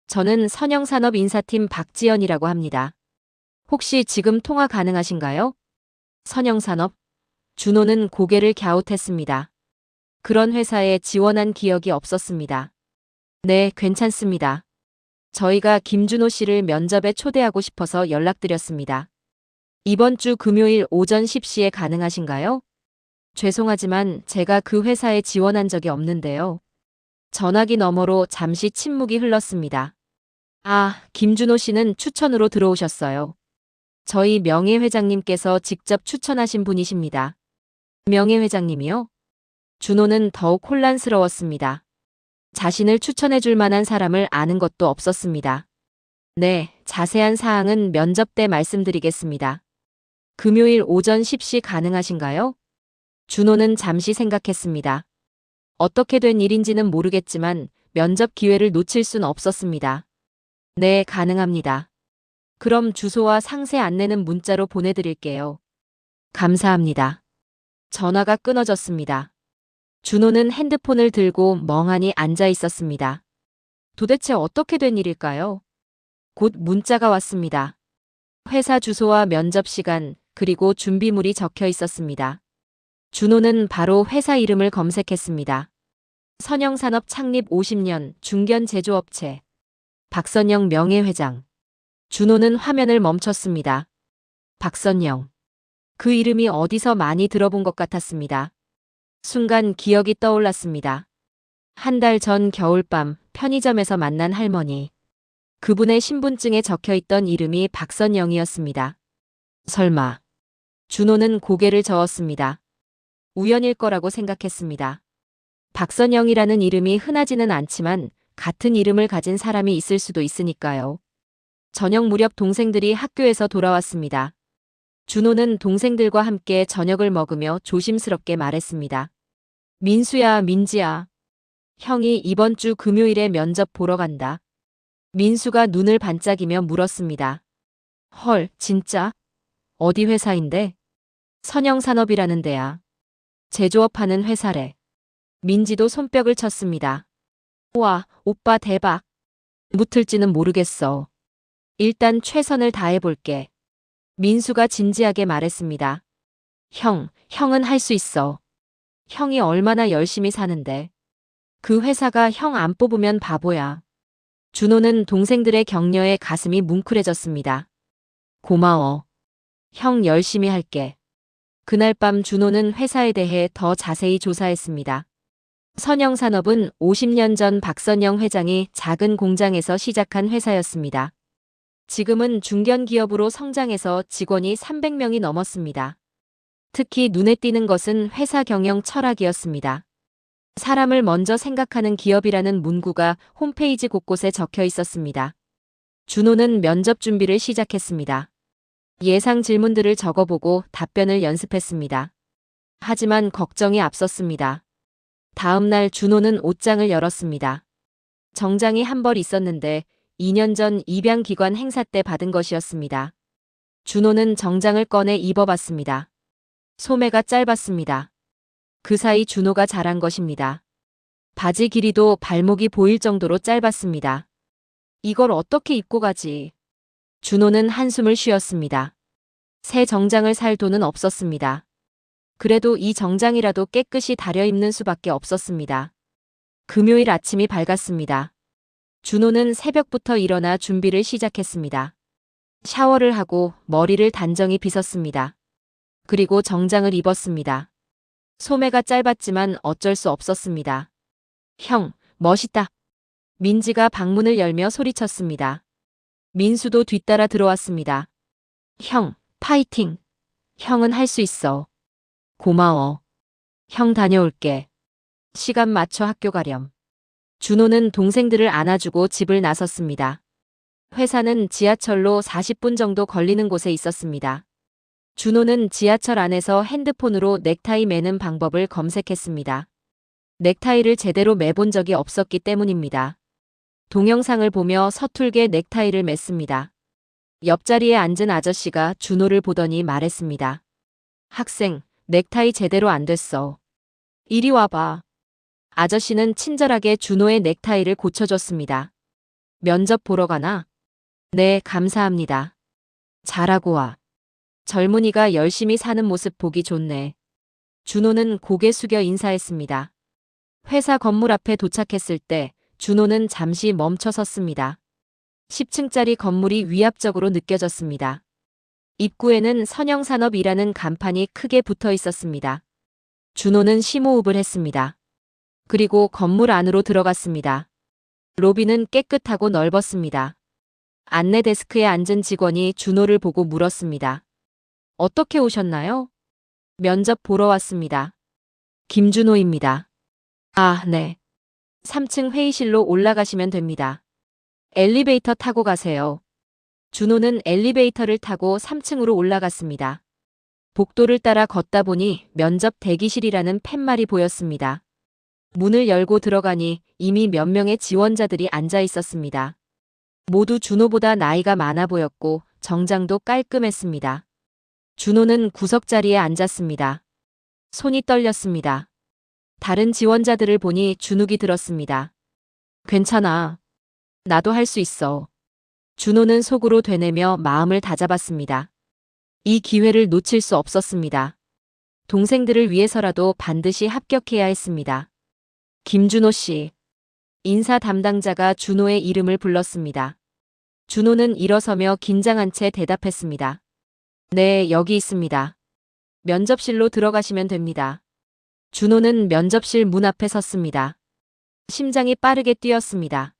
저는 선영산업 인사팀 박지연이라고 합니다. 혹시 지금 통화 가능하신가요? 선영산업? 준호는 고개를 갸웃했습니다. 그런 회사에 지원한 기억이 없었습니다. 네, 괜찮습니다. 저희가 김준호 씨를 면접에 초대하고 싶어서 연락드렸습니다. 이번 주 금요일 오전 10시에 가능하신가요? 죄송하지만 제가 그 회사에 지원한 적이 없는데요. 전화기 너머로 잠시 침묵이 흘렀습니다. 아, 김준호 씨는 추천으로 들어오셨어요. 저희 명예회장님께서 직접 추천하신 분이십니다. 명예회장님이요? 준호는 더욱 혼란스러웠습니다. 자신을 추천해 줄 만한 사람을 아는 것도 없었습니다. 네, 자세한 사항은 면접 때 말씀드리겠습니다. 금요일 오전 10시 가능하신가요? 준호는 잠시 생각했습니다. 어떻게 된 일인지는 모르겠지만 면접 기회를 놓칠 순 없었습니다. 네, 가능합니다. 그럼 주소와 상세 안내는 문자로 보내드릴게요. 감사합니다. 전화가 끊어졌습니다. 준호는 핸드폰을 들고 멍하니 앉아 있었습니다. 도대체 어떻게 된 일일까요? 곧 문자가 왔습니다. 회사 주소와 면접 시간, 그리고 준비물이 적혀 있었습니다. 준호는 바로 회사 이름을 검색했습니다. 선영산업 창립 50년 중견 제조업체. 박선영 명예회장. 준호는 화면을 멈췄습니다. 박선영. 그 이름이 어디서 많이 들어본 것 같았습니다. 순간 기억이 떠올랐습니다. 한 달 전 겨울밤 편의점에서 만난 할머니. 그분의 신분증에 적혀있던 이름이 박선영이었습니다. 설마. 준호는 고개를 저었습니다. 우연일 거라고 생각했습니다. 박선영이라는 이름이 흔하지는 않지만 같은 이름을 가진 사람이 있을 수도 있으니까요. 저녁 무렵 동생들이 학교에서 돌아왔습니다. 준호는 동생들과 함께 저녁을 먹으며 조심스럽게 말했습니다. 민수야, 민지야. 형이 이번 주 금요일에 면접 보러 간다. 민수가 눈을 반짝이며 물었습니다. 헐, 진짜? 어디 회사인데? 선영산업이라는 데야. 제조업 하는 회사래. 민지도 손뼉을 쳤습니다. 우와, 오빠 대박. 붙을지는 모르겠어. 일단 최선을 다해볼게. 민수가 진지하게 말했습니다. 형은 할 수 있어. 형이 얼마나 열심히 사는데. 그 회사가 형 안 뽑으면 바보야. 준호는 동생들의 격려에 가슴이 뭉클해졌습니다. 고마워. 형 열심히 할게. 그날 밤 준호는 회사에 대해 더 자세히 조사했습니다. 선영산업은 50년 전 박선영 회장이 작은 공장에서 시작한 회사였습니다. 지금은 중견기업으로 성장해서 직원이 300명이 넘었습니다. 특히 눈에 띄는 것은 회사 경영 철학이었습니다. 사람을 먼저 생각하는 기업이라는 문구가 홈페이지 곳곳에 적혀 있었습니다. 준호는 면접 준비를 시작했습니다. 예상 질문들을 적어보고 답변을 연습했습니다. 하지만 걱정이 앞섰습니다. 다음 날 준호는 옷장을 열었습니다. 정장이 한 벌 있었는데 2년 전 입양기관 행사 때 받은 것이었습니다. 준호는 정장을 꺼내 입어봤습니다. 소매가 짧았습니다. 그 사이 준호가 자란 것입니다. 바지 길이도 발목이 보일 정도로 짧았습니다. 이걸 어떻게 입고 가지? 준호는 한숨을 쉬었습니다. 새 정장을 살 돈은 없었습니다. 그래도 이 정장이라도 깨끗이 다려 입는 수밖에 없었습니다. 금요일 아침이 밝았습니다. 준호는 새벽부터 일어나 준비를 시작했습니다. 샤워를 하고 머리를 단정히 빗었습니다. 그리고 정장을 입었습니다. 소매가 짧았지만 어쩔 수 없었습니다. 형, 멋있다. 민지가 방문을 열며 소리쳤습니다. 민수도 뒤따라 들어왔습니다. 형, 파이팅. 형은 할 수 있어. 고마워. 형 다녀올게. 시간 맞춰 학교 가렴. 준호는 동생들을 안아주고 집을 나섰습니다. 회사는 지하철로 40분 정도 걸리는 곳에 있었습니다. 준호는 지하철 안에서 핸드폰으로 넥타이 매는 방법을 검색했습니다. 넥타이를 제대로 매본 적이 없었기 때문입니다. 동영상을 보며 서툴게 넥타이를 맸습니다. 옆자리에 앉은 아저씨가 준호를 보더니 말했습니다. 학생, 넥타이 제대로 안 됐어. 이리 와봐. 아저씨는 친절하게 준호의 넥타이를 고쳐줬습니다. 면접 보러 가나? 네, 감사합니다. 잘하고 와. 젊은이가 열심히 사는 모습 보기 좋네. 준호는 고개 숙여 인사했습니다. 회사 건물 앞에 도착했을 때 준호는 잠시 멈춰 섰습니다. 10층짜리 건물이 위압적으로 느껴졌습니다. 입구에는 선영산업이라는 간판이 크게 붙어 있었습니다. 준호는 심호흡을 했습니다. 그리고 건물 안으로 들어갔습니다. 로비는 깨끗하고 넓었습니다. 안내 데스크에 앉은 직원이 준호를 보고 물었습니다. 어떻게 오셨나요? 면접 보러 왔습니다. 김준호입니다. 아, 네. 3층 회의실로 올라가시면 됩니다. 엘리베이터 타고 가세요. 준호는 엘리베이터를 타고 3층으로 올라갔습니다. 복도를 따라 걷다 보니 면접 대기실이라는 팻말이 보였습니다. 문을 열고 들어가니 이미 몇 명의 지원자들이 앉아 있었습니다. 모두 준호보다 나이가 많아 보였고 정장도 깔끔했습니다. 준호는 구석자리에 앉았습니다. 손이 떨렸습니다. 다른 지원자들을 보니 주눅이 들었습니다. 괜찮아. 나도 할 수 있어. 준호는 속으로 되뇌며 마음을 다잡았습니다. 이 기회를 놓칠 수 없었습니다. 동생들을 위해서라도 반드시 합격해야 했습니다. 김준호 씨. 인사 담당자가 준호의 이름을 불렀습니다. 준호는 일어서며 긴장한 채 대답했습니다. 네, 여기 있습니다. 면접실로 들어가시면 됩니다. 준호는 면접실 문 앞에 섰습니다. 심장이 빠르게 뛰었습니다.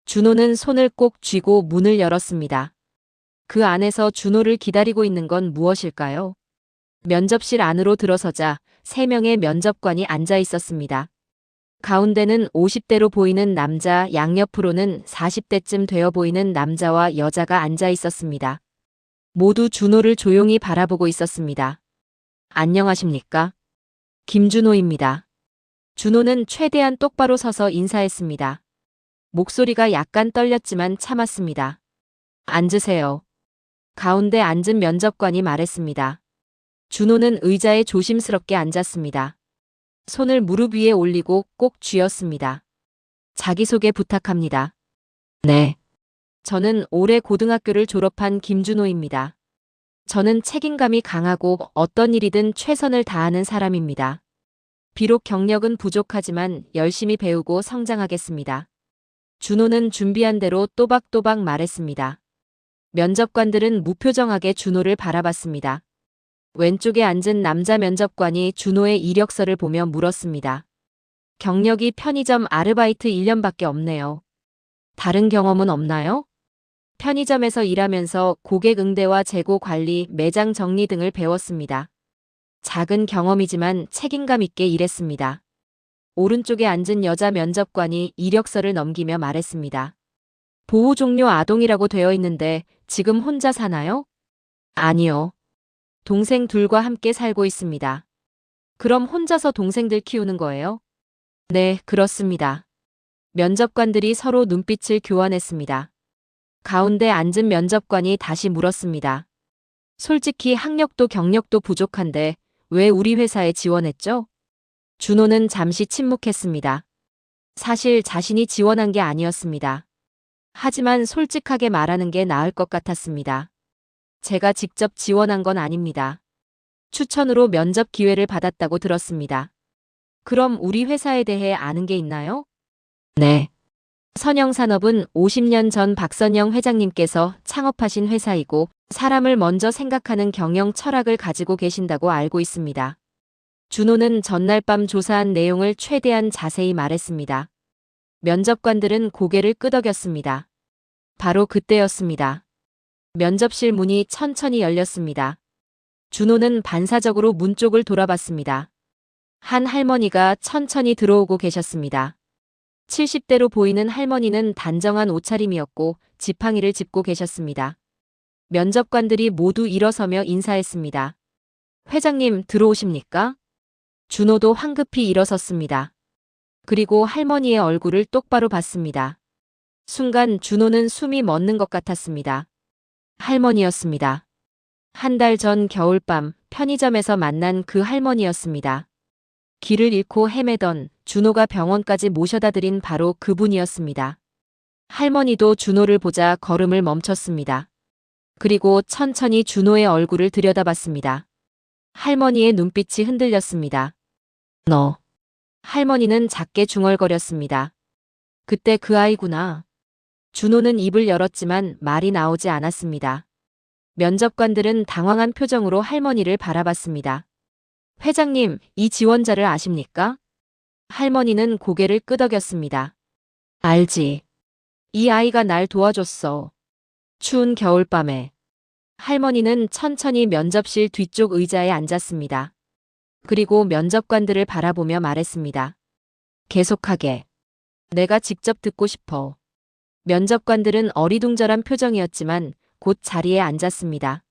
준호는 손을 꼭 쥐고 문을 열었습니다. 그 안에서 준호를 기다리고 있는 건 무엇일까요? 면접실 안으로 들어서자 3명의 면접관이 앉아 있었습니다. 가운데는 50대로 보이는 남자, 양옆으로는 40대쯤 되어 보이는 남자와 여자가 앉아 있었습니다. 모두 준호를 조용히 바라보고 있었습니다. 안녕하십니까? 김준호입니다. 준호는 최대한 똑바로 서서 인사했습니다. 목소리가 약간 떨렸지만 참았습니다. 앉으세요. 가운데 앉은 면접관이 말했습니다. 준호는 의자에 조심스럽게 앉았습니다. 손을 무릎 위에 올리고 꼭 쥐었습니다. 자기소개 부탁합니다. 네. 저는 올해 고등학교를 졸업한 김준호입니다. 저는 책임감이 강하고 어떤 일이든 최선을 다하는 사람입니다. 비록 경력은 부족하지만 열심히 배우고 성장하겠습니다. 준호는 준비한 대로 또박또박 말했습니다. 면접관들은 무표정하게 준호를 바라봤습니다. 왼쪽에 앉은 남자 면접관이 준호의 이력서를 보며 물었습니다. 경력이 편의점 아르바이트 1년밖에 없네요. 다른 경험은 없나요? 편의점에서 일하면서 고객 응대와 재고 관리, 매장 정리 등을 배웠습니다. 작은 경험이지만 책임감 있게 일했습니다. 오른쪽에 앉은 여자 면접관이 이력서를 넘기며 말했습니다. 보호 종료 아동이라고 되어 있는데 지금 혼자 사나요? 아니요. 동생 둘과 함께 살고 있습니다. 그럼 혼자서 동생들 키우는 거예요? 네, 그렇습니다. 면접관들이 서로 눈빛을 교환했습니다. 가운데 앉은 면접관이 다시 물었습니다. 솔직히 학력도 경력도 부족한데 왜 우리 회사에 지원했죠? 준호는 잠시 침묵했습니다. 사실 자신이 지원한 게 아니었습니다. 하지만 솔직하게 말하는 게 나을 것 같았습니다. 제가 직접 지원한 건 아닙니다. 추천으로 면접 기회를 받았다고 들었습니다. 그럼 우리 회사에 대해 아는 게 있나요? 네. 선영산업은 50년 전 박선영 회장님께서 창업하신 회사이고 사람을 먼저 생각하는 경영 철학을 가지고 계신다고 알고 있습니다. 준호는 전날 밤 조사한 내용을 최대한 자세히 말했습니다. 면접관들은 고개를 끄덕였습니다. 바로 그때였습니다. 면접실 문이 천천히 열렸습니다. 준호는 반사적으로 문 쪽을 돌아봤습니다. 한 할머니가 천천히 들어오고 계셨습니다. 70대로 보이는 할머니는 단정한 옷차림이었고 지팡이를 짚고 계셨습니다. 면접관들이 모두 일어서며 인사했습니다. 회장님 들어오십니까? 준호도 황급히 일어섰습니다. 그리고 할머니의 얼굴을 똑바로 봤습니다. 순간 준호는 숨이 멎는 것 같았습니다. 할머니였습니다. 한 달 전 겨울밤 편의점에서 만난 그 할머니였습니다. 길을 잃고 헤매던 준호가 병원까지 모셔다 드린 바로 그분이었습니다. 할머니도 준호를 보자 걸음을 멈췄습니다. 그리고 천천히 준호의 얼굴을 들여다봤습니다. 할머니의 눈빛이 흔들렸습니다. 너. 할머니는 작게 중얼거렸습니다. 그때 그 아이구나. 준호는 입을 열었지만 말이 나오지 않았습니다. 면접관들은 당황한 표정으로 할머니를 바라봤습니다. 회장님, 이 지원자를 아십니까? 할머니는 고개를 끄덕였습니다. 알지. 이 아이가 날 도와줬어. 추운 겨울밤에. 할머니는 천천히 면접실 뒤쪽 의자에 앉았습니다. 그리고 면접관들을 바라보며 말했습니다. 계속하게. 내가 직접 듣고 싶어. 면접관들은 어리둥절한 표정이었지만 곧 자리에 앉았습니다.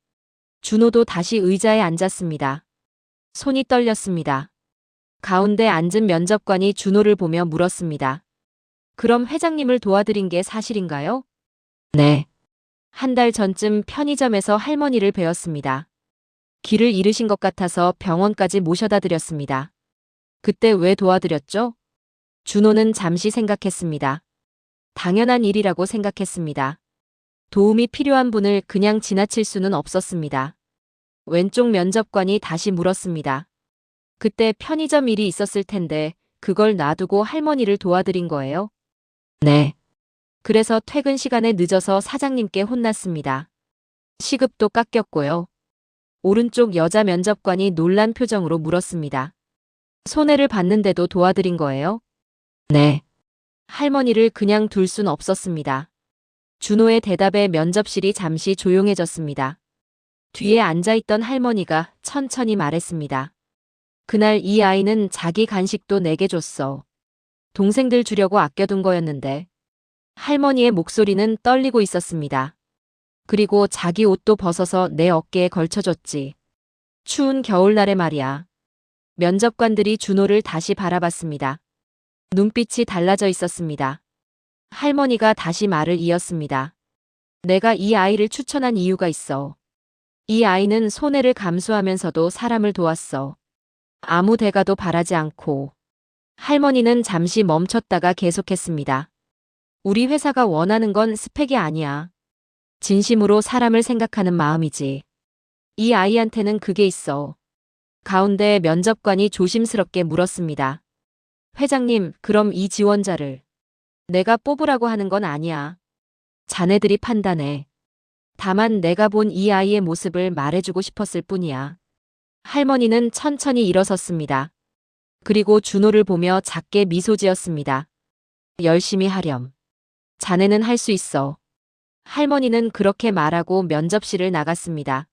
준호도 다시 의자에 앉았습니다. 손이 떨렸습니다. 가운데 앉은 면접관이 준호를 보며 물었습니다. 그럼 회장님을 도와드린 게 사실인가요? 네. 한 달 전쯤 편의점에서 할머니를 뵈었습니다. 길을 잃으신 것 같아서 병원까지 모셔다 드렸습니다. 그때 왜 도와드렸죠? 준호는 잠시 생각했습니다. 당연한 일이라고 생각했습니다. 도움이 필요한 분을 그냥 지나칠 수는 없었습니다. 왼쪽 면접관이 다시 물었습니다. 그때 편의점 일이 있었을 텐데 그걸 놔두고 할머니를 도와드린 거예요? 네. 그래서 퇴근 시간에 늦어서 사장님께 혼났습니다. 시급도 깎였고요. 오른쪽 여자 면접관이 놀란 표정으로 물었습니다. 손해를 봤는데도 도와드린 거예요? 네. 할머니를 그냥 둘 순 없었습니다. 준호의 대답에 면접실이 잠시 조용해졌습니다. 뒤에 앉아있던 할머니가 천천히 말했습니다. 그날 이 아이는 자기 간식도 내게 줬어. 동생들 주려고 아껴둔 거였는데. 할머니의 목소리는 떨리고 있었습니다. 그리고 자기 옷도 벗어서 내 어깨에 걸쳐줬지. 추운 겨울날에 말이야. 면접관들이 준호를 다시 바라봤습니다. 눈빛이 달라져 있었습니다. 할머니가 다시 말을 이었습니다. 내가 이 아이를 추천한 이유가 있어. 이 아이는 손해를 감수하면서도 사람을 도왔어. 아무 대가도 바라지 않고. 할머니는 잠시 멈췄다가 계속했습니다. 우리 회사가 원하는 건 스펙이 아니야. 진심으로 사람을 생각하는 마음이지. 이 아이한테는 그게 있어. 가운데 면접관이 조심스럽게 물었습니다. 회장님, 그럼 이 지원자를 내가 뽑으라고 하는 건 아니야. 자네들이 판단해. 다만 내가 본 이 아이의 모습을 말해주고 싶었을 뿐이야. 할머니는 천천히 일어섰습니다. 그리고 준호를 보며 작게 미소 지었습니다. 열심히 하렴. 자네는 할 수 있어. 할머니는 그렇게 말하고 면접실을 나갔습니다.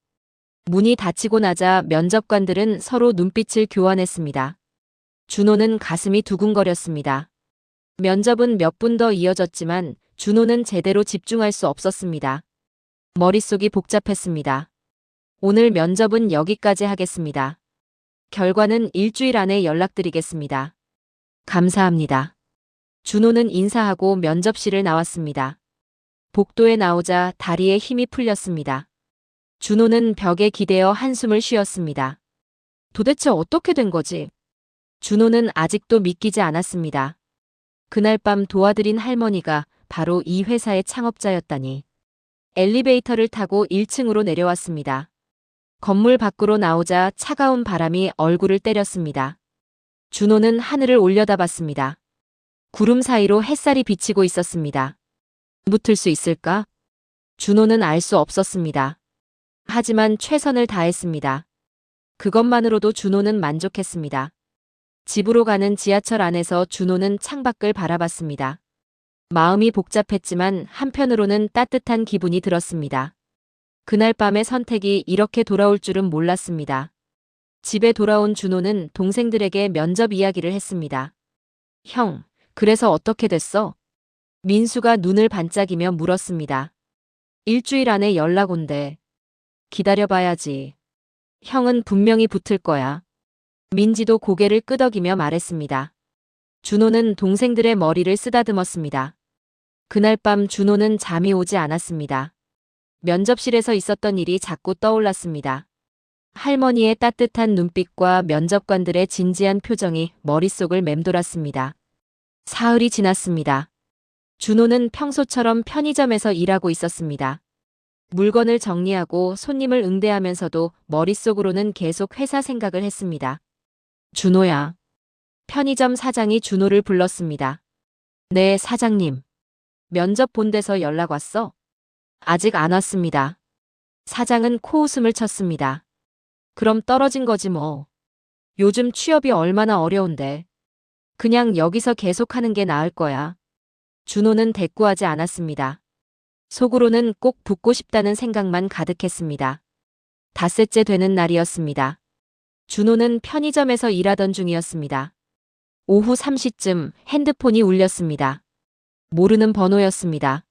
문이 닫히고 나자 면접관들은 서로 눈빛을 교환했습니다. 준호는 가슴이 두근거렸습니다. 면접은 몇 분 더 이어졌지만 준호는 제대로 집중할 수 없었습니다. 머릿속이 복잡했습니다. 오늘 면접은 여기까지 하겠습니다. 결과는 일주일 안에 연락드리겠습니다. 감사합니다. 준호는 인사하고 면접실을 나왔습니다. 복도에 나오자 다리에 힘이 풀렸습니다. 준호는 벽에 기대어 한숨을 쉬었습니다. 도대체 어떻게 된 거지? 준호는 아직도 믿기지 않았습니다. 그날 밤 도와드린 할머니가 바로 이 회사의 창업자였다니. 엘리베이터를 타고 1층으로 내려왔습니다. 건물 밖으로 나오자 차가운 바람이 얼굴을 때렸습니다. 준호는 하늘을 올려다봤습니다. 구름 사이로 햇살이 비치고 있었습니다. 붙을 수 있을까? 준호는 알 수 없었습니다. 하지만 최선을 다했습니다. 그것만으로도 준호는 만족했습니다. 집으로 가는 지하철 안에서 준호는 창밖을 바라봤습니다. 마음이 복잡했지만 한편으로는 따뜻한 기분이 들었습니다. 그날 밤의 선택이 이렇게 돌아올 줄은 몰랐습니다. 집에 돌아온 준호는 동생들에게 면접 이야기를 했습니다. 형, 그래서 어떻게 됐어? 민수가 눈을 반짝이며 물었습니다. 일주일 안에 연락 온대. 기다려봐야지. 형은 분명히 붙을 거야. 민지도 고개를 끄덕이며 말했습니다. 준호는 동생들의 머리를 쓰다듬었습니다. 그날 밤 준호는 잠이 오지 않았습니다. 면접실에서 있었던 일이 자꾸 떠올랐습니다. 할머니의 따뜻한 눈빛과 면접관들의 진지한 표정이 머릿속을 맴돌았습니다. 사흘이 지났습니다. 준호는 평소처럼 편의점에서 일하고 있었습니다. 물건을 정리하고 손님을 응대하면서도 머릿속으로는 계속 회사 생각을 했습니다. 준호야. 편의점 사장이 준호를 불렀습니다. 네, 사장님. 면접 본 데서 연락 왔어? 아직 안 왔습니다. 사장은 코웃음을 쳤습니다. 그럼 떨어진 거지 뭐. 요즘 취업이 얼마나 어려운데. 그냥 여기서 계속하는 게 나을 거야. 준호는 대꾸하지 않았습니다. 속으로는 꼭 붙고 싶다는 생각만 가득했습니다. 닷새째 되는 날이었습니다. 준호는 편의점에서 일하던 중이었습니다. 오후 3시쯤 핸드폰이 울렸습니다. 모르는 번호였습니다.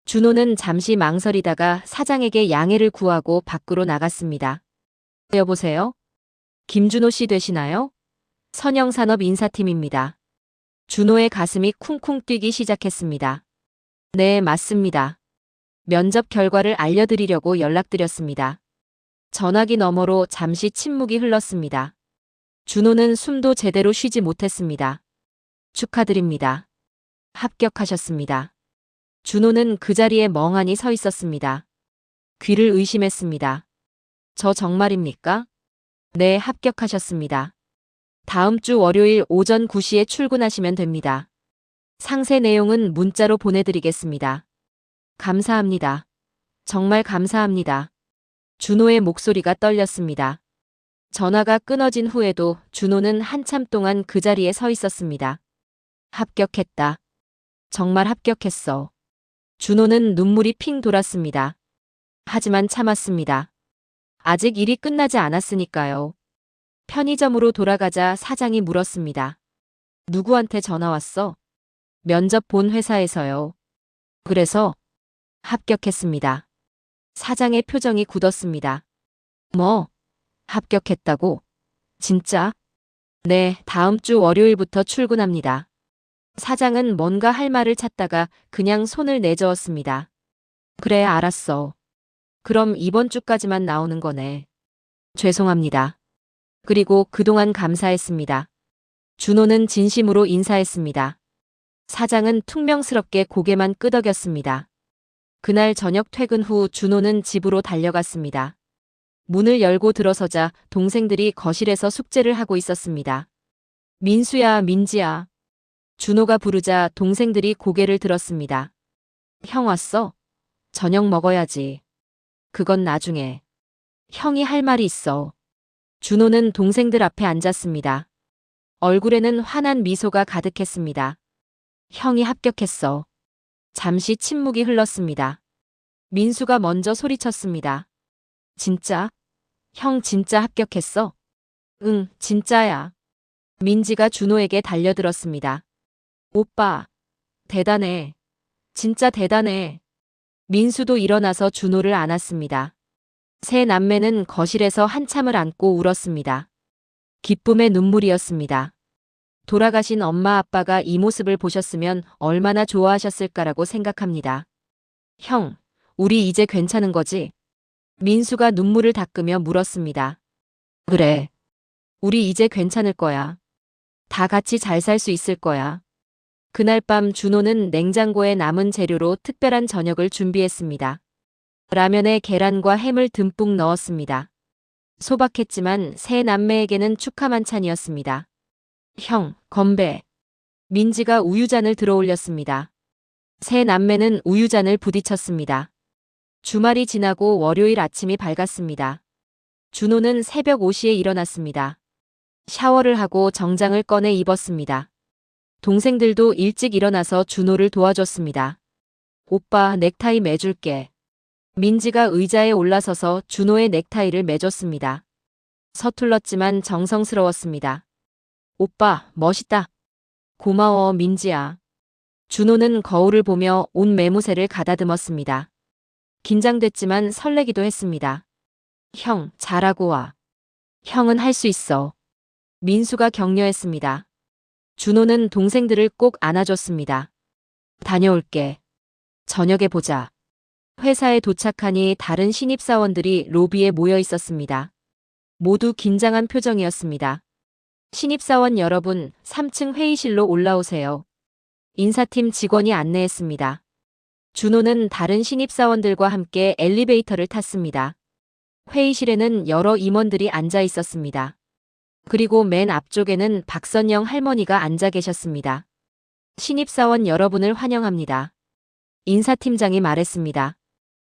준호는 잠시 망설이다가 사장에게 양해를 구하고 밖으로 나갔습니다. 여보세요? 김준호 씨 되시나요? 선영산업 인사팀입니다. 준호의 가슴이 쿵쿵 뛰기 시작했습니다. 네, 맞습니다. 면접 결과를 알려드리려고 연락드렸습니다. 전화기 너머로 잠시 침묵이 흘렀습니다. 준호는 숨도 제대로 쉬지 못했습니다. 축하드립니다. 합격하셨습니다. 준호는 그 자리에 멍하니 서 있었습니다. 귀를 의심했습니다. 저 정말입니까? 네, 합격하셨습니다. 다음 주 월요일 오전 9시에 출근하시면 됩니다. 상세 내용은 문자로 보내드리겠습니다. 감사합니다. 정말 감사합니다. 준호의 목소리가 떨렸습니다. 전화가 끊어진 후에도 준호는 한참 동안 그 자리에 서 있었습니다. 합격했다. 정말 합격했어. 준호는 눈물이 핑 돌았습니다. 하지만 참았습니다. 아직 일이 끝나지 않았으니까요. 편의점으로 돌아가자 사장이 물었습니다. 누구한테 전화 왔어? 면접 본 회사에서요. 그래서 합격했습니다. 사장의 표정이 굳었습니다. 뭐? 합격했다고? 진짜? 네, 다음 주 월요일부터 출근합니다. 사장은 뭔가 할 말을 찾다가 그냥 손을 내저었습니다. 그래, 알았어. 그럼 이번 주까지만 나오는 거네. 죄송합니다. 그리고 그동안 감사했습니다. 준호는 진심으로 인사했습니다. 사장은 퉁명스럽게 고개만 끄덕였습니다. 그날 저녁 퇴근 후 준호는 집으로 달려갔습니다. 문을 열고 들어서자 동생들이 거실에서 숙제를 하고 있었습니다. 민수야, 민지야. 준호가 부르자 동생들이 고개를 들었습니다. 형 왔어? 저녁 먹어야지. 그건 나중에. 형이 할 말이 있어. 준호는 동생들 앞에 앉았습니다. 얼굴에는 환한 미소가 가득했습니다. 형이 합격했어. 잠시 침묵이 흘렀습니다. 민수가 먼저 소리쳤습니다. 진짜? 형 진짜 합격했어? 응, 진짜야. 민지가 준호에게 달려들었습니다. 오빠, 대단해. 진짜 대단해. 민수도 일어나서 준호를 안았습니다. 세 남매는 거실에서 한참을 안고 울었습니다. 기쁨의 눈물이었습니다. 돌아가신 엄마 아빠가 이 모습을 보셨으면 얼마나 좋아하셨을까라고 생각합니다. 형, 우리 이제 괜찮은 거지? 민수가 눈물을 닦으며 물었습니다. 그래. 우리 이제 괜찮을 거야. 다 같이 잘 살 수 있을 거야. 그날 밤 준호는 냉장고에 남은 재료로 특별한 저녁을 준비했습니다. 라면에 계란과 햄을 듬뿍 넣었습니다. 소박했지만 세 남매에게는 축하 만찬이었습니다. 형, 건배. 민지가 우유잔을 들어 올렸습니다. 세 남매는 우유잔을 부딪혔습니다. 주말이 지나고 월요일 아침이 밝았습니다. 준호는 새벽 5시에 일어났습니다. 샤워를 하고 정장을 꺼내 입었습니다. 동생들도 일찍 일어나서 준호를 도와줬습니다. 오빠, 넥타이 매줄게. 민지가 의자에 올라서서 준호의 넥타이를 매줬습니다. 서툴렀지만 정성스러웠습니다. 오빠, 멋있다. 고마워, 민지야. 준호는 거울을 보며 옷 매무새를 가다듬었습니다. 긴장됐지만 설레기도 했습니다. 형, 잘하고 와. 형은 할 수 있어. 민수가 격려했습니다. 준호는 동생들을 꼭 안아줬습니다. 다녀올게. 저녁에 보자. 회사에 도착하니 다른 신입사원들이 로비에 모여 있었습니다. 모두 긴장한 표정이었습니다. 신입사원 여러분, 3층 회의실로 올라오세요. 인사팀 직원이 안내했습니다. 준호는 다른 신입사원들과 함께 엘리베이터를 탔습니다. 회의실에는 여러 임원들이 앉아 있었습니다. 그리고 맨 앞쪽에는 박선영 할머니가 앉아 계셨습니다. 신입사원 여러분을 환영합니다. 인사팀장이 말했습니다.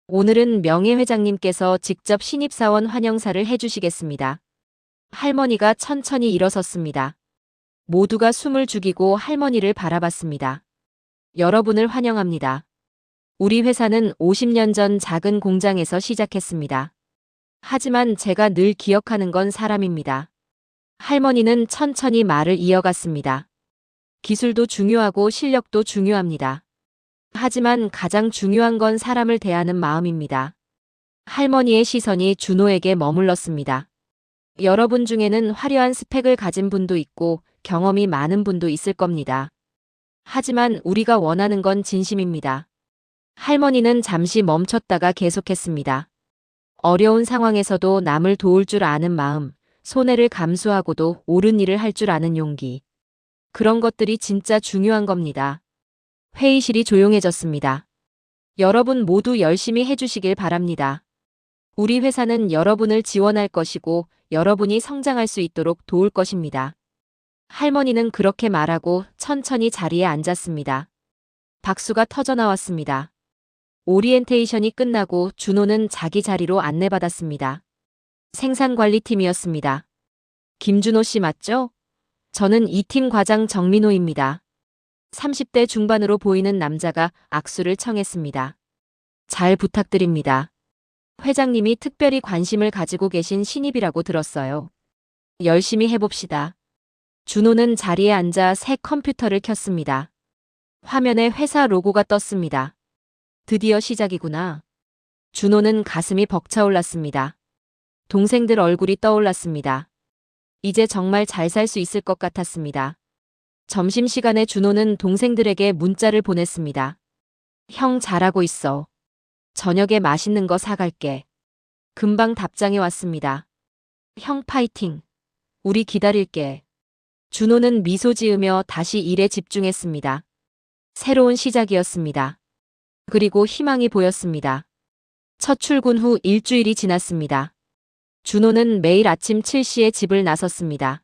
오늘은 명예회장님께서 직접 신입사원 환영사를 해주시겠습니다. 할머니가 천천히 일어섰습니다. 모두가 숨을 죽이고 할머니를 바라봤습니다. 여러분을 환영합니다. 우리 회사는 50년 전 작은 공장에서 시작했습니다. 하지만 제가 늘 기억하는 건 사람입니다. 할머니는 천천히 말을 이어갔습니다. 기술도 중요하고 실력도 중요합니다. 하지만 가장 중요한 건 사람을 대하는 마음입니다. 할머니의 시선이 준호에게 머물렀습니다. 여러분 중에는 화려한 스펙을 가진 분도 있고 경험이 많은 분도 있을 겁니다. 하지만 우리가 원하는 건 진심입니다. 할머니는 잠시 멈췄다가 계속했습니다. 어려운 상황에서도 남을 도울 줄 아는 마음, 손해를 감수하고도 옳은 일을 할 줄 아는 용기. 그런 것들이 진짜 중요한 겁니다. 회의실이 조용해졌습니다. 여러분 모두 열심히 해주시길 바랍니다. 우리 회사는 여러분을 지원할 것이고 여러분이 성장할 수 있도록 도울 것입니다. 할머니는 그렇게 말하고 천천히 자리에 앉았습니다. 박수가 터져나왔습니다. 오리엔테이션이 끝나고 준호는 자기 자리로 안내받았습니다. 생산관리팀이었습니다. 김준호 씨 맞죠? 저는 이 팀 과장 정민호입니다. 30대 중반으로 보이는 남자가 악수를 청했습니다. 잘 부탁드립니다. 회장님이 특별히 관심을 가지고 계신 신입이라고 들었어요. 열심히 해봅시다. 준호는 자리에 앉아 새 컴퓨터를 켰습니다. 화면에 회사 로고가 떴습니다. 드디어 시작이구나. 준호는 가슴이 벅차올랐습니다. 동생들 얼굴이 떠올랐습니다. 이제 정말 잘 살 수 있을 것 같았습니다. 점심시간에 준호는 동생들에게 문자를 보냈습니다. 형 잘하고 있어. 저녁에 맛있는 거 사갈게. 금방 답장이 왔습니다. 형 파이팅. 우리 기다릴게. 준호는 미소 지으며 다시 일에 집중했습니다. 새로운 시작이었습니다. 그리고 희망이 보였습니다. 첫 출근 후 일주일이 지났습니다. 준호는 매일 아침 7시에 집을 나섰습니다.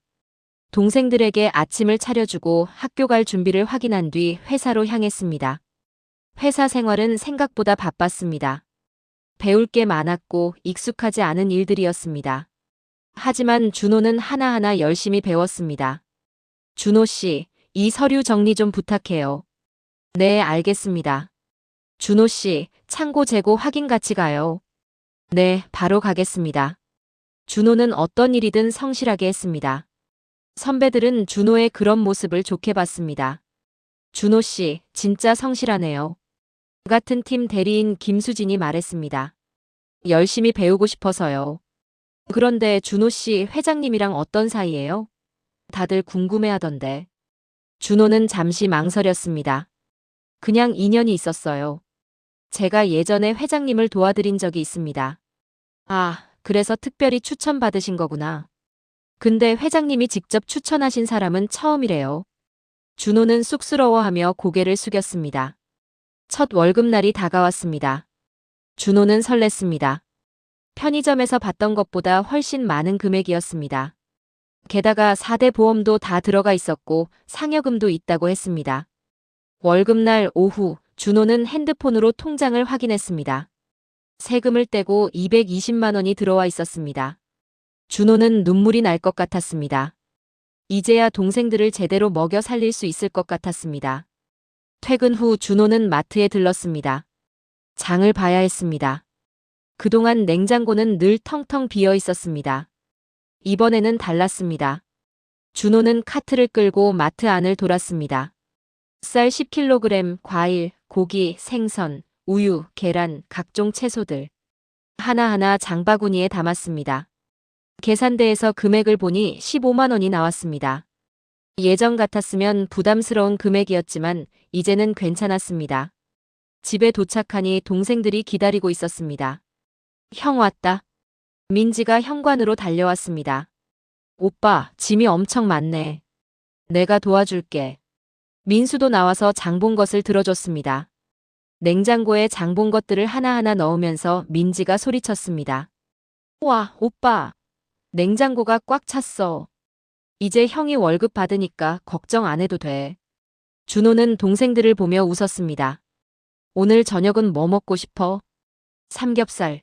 동생들에게 아침을 차려주고 학교 갈 준비를 확인한 뒤 회사로 향했습니다. 회사 생활은 생각보다 바빴습니다. 배울 게 많았고 익숙하지 않은 일들이었습니다. 하지만 준호는 하나하나 열심히 배웠습니다. 준호 씨, 이 서류 정리 좀 부탁해요. 네, 알겠습니다. 준호 씨, 창고 재고 확인 같이 가요. 네, 바로 가겠습니다. 준호는 어떤 일이든 성실하게 했습니다. 선배들은 준호의 그런 모습을 좋게 봤습니다. 준호 씨, 진짜 성실하네요. 같은 팀 대리인 김수진이 말했습니다. 열심히 배우고 싶어서요. 그런데 준호 씨 회장님이랑 어떤 사이예요? 다들 궁금해하던데. 준호는 잠시 망설였습니다. 그냥 인연이 있었어요. 제가 예전에 회장님을 도와드린 적이 있습니다. 아, 그래서 특별히 추천받으신 거구나. 근데 회장님이 직접 추천하신 사람은 처음이래요. 준호는 쑥스러워하며 고개를 숙였습니다. 첫 월급날이 다가왔습니다. 준호는 설렜습니다. 편의점에서 받던 것보다 훨씬 많은 금액이었습니다. 게다가 4대 보험도 다 들어가 있었고 상여금도 있다고 했습니다. 월급날 오후 준호는 핸드폰으로 통장을 확인했습니다. 세금을 떼고 220만 원이 들어와 있었습니다. 준호는 눈물이 날 것 같았습니다. 이제야 동생들을 제대로 먹여 살릴 수 있을 것 같았습니다. 퇴근 후 준호는 마트에 들렀습니다. 장을 봐야 했습니다. 그동안 냉장고는 늘 텅텅 비어 있었습니다. 이번에는 달랐습니다. 준호는 카트를 끌고 마트 안을 돌았습니다. 쌀 10kg, 과일, 고기, 생선, 우유, 계란, 각종 채소들. 하나하나 장바구니에 담았습니다. 계산대에서 금액을 보니 15만 원이 나왔습니다. 예전 같았으면 부담스러운 금액이었지만 이제는 괜찮았습니다. 집에 도착하니 동생들이 기다리고 있었습니다. 형 왔다. 민지가 현관으로 달려왔습니다. 오빠, 짐이 엄청 많네. 내가 도와줄게. 민수도 나와서 장본 것을 들어줬습니다. 냉장고에 장본 것들을 하나하나 넣으면서 민지가 소리쳤습니다. 와, 오빠. 냉장고가 꽉 찼어. 이제 형이 월급 받으니까 걱정 안 해도 돼. 준호는 동생들을 보며 웃었습니다. 오늘 저녁은 뭐 먹고 싶어? 삼겹살.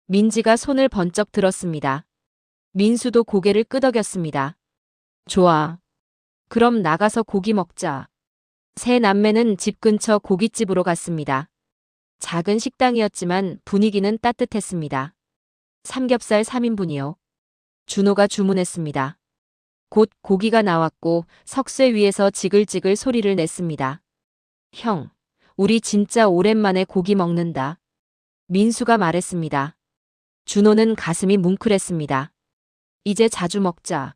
민지가 손을 번쩍 들었습니다. 민수도 고개를 끄덕였습니다. 좋아. 그럼 나가서 고기 먹자. 세 남매는 집 근처 고깃집으로 갔습니다. 작은 식당이었지만 분위기는 따뜻했습니다. 삼겹살 3인분이요. 준호가 주문했습니다. 곧 고기가 나왔고 석쇠 위에서 지글지글 소리를 냈습니다. 형, 우리 진짜 오랜만에 고기 먹는다. 민수가 말했습니다. 준호는 가슴이 뭉클했습니다. 이제 자주 먹자.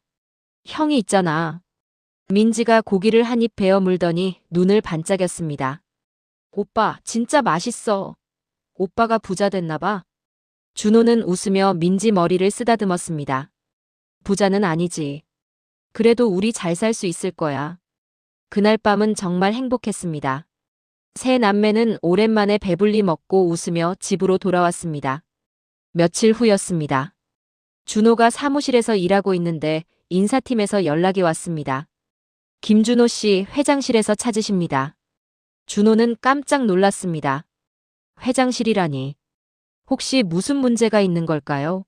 형이 있잖아. 민지가 고기를 한 입 베어 물더니 눈을 반짝였습니다. 오빠, 진짜 맛있어. 오빠가 부자 됐나 봐. 준호는 웃으며 민지 머리를 쓰다듬었습니다. 부자는 아니지. 그래도 우리 잘 살 수 있을 거야. 그날 밤은 정말 행복했습니다. 세 남매는 오랜만에 배불리 먹고 웃으며 집으로 돌아왔습니다. 며칠 후였습니다. 준호가 사무실에서 일하고 있는데 인사팀에서 연락이 왔습니다. 김준호 씨 회장실에서 찾으십니다. 준호는 깜짝 놀랐습니다. 회장실이라니. 혹시 무슨 문제가 있는 걸까요?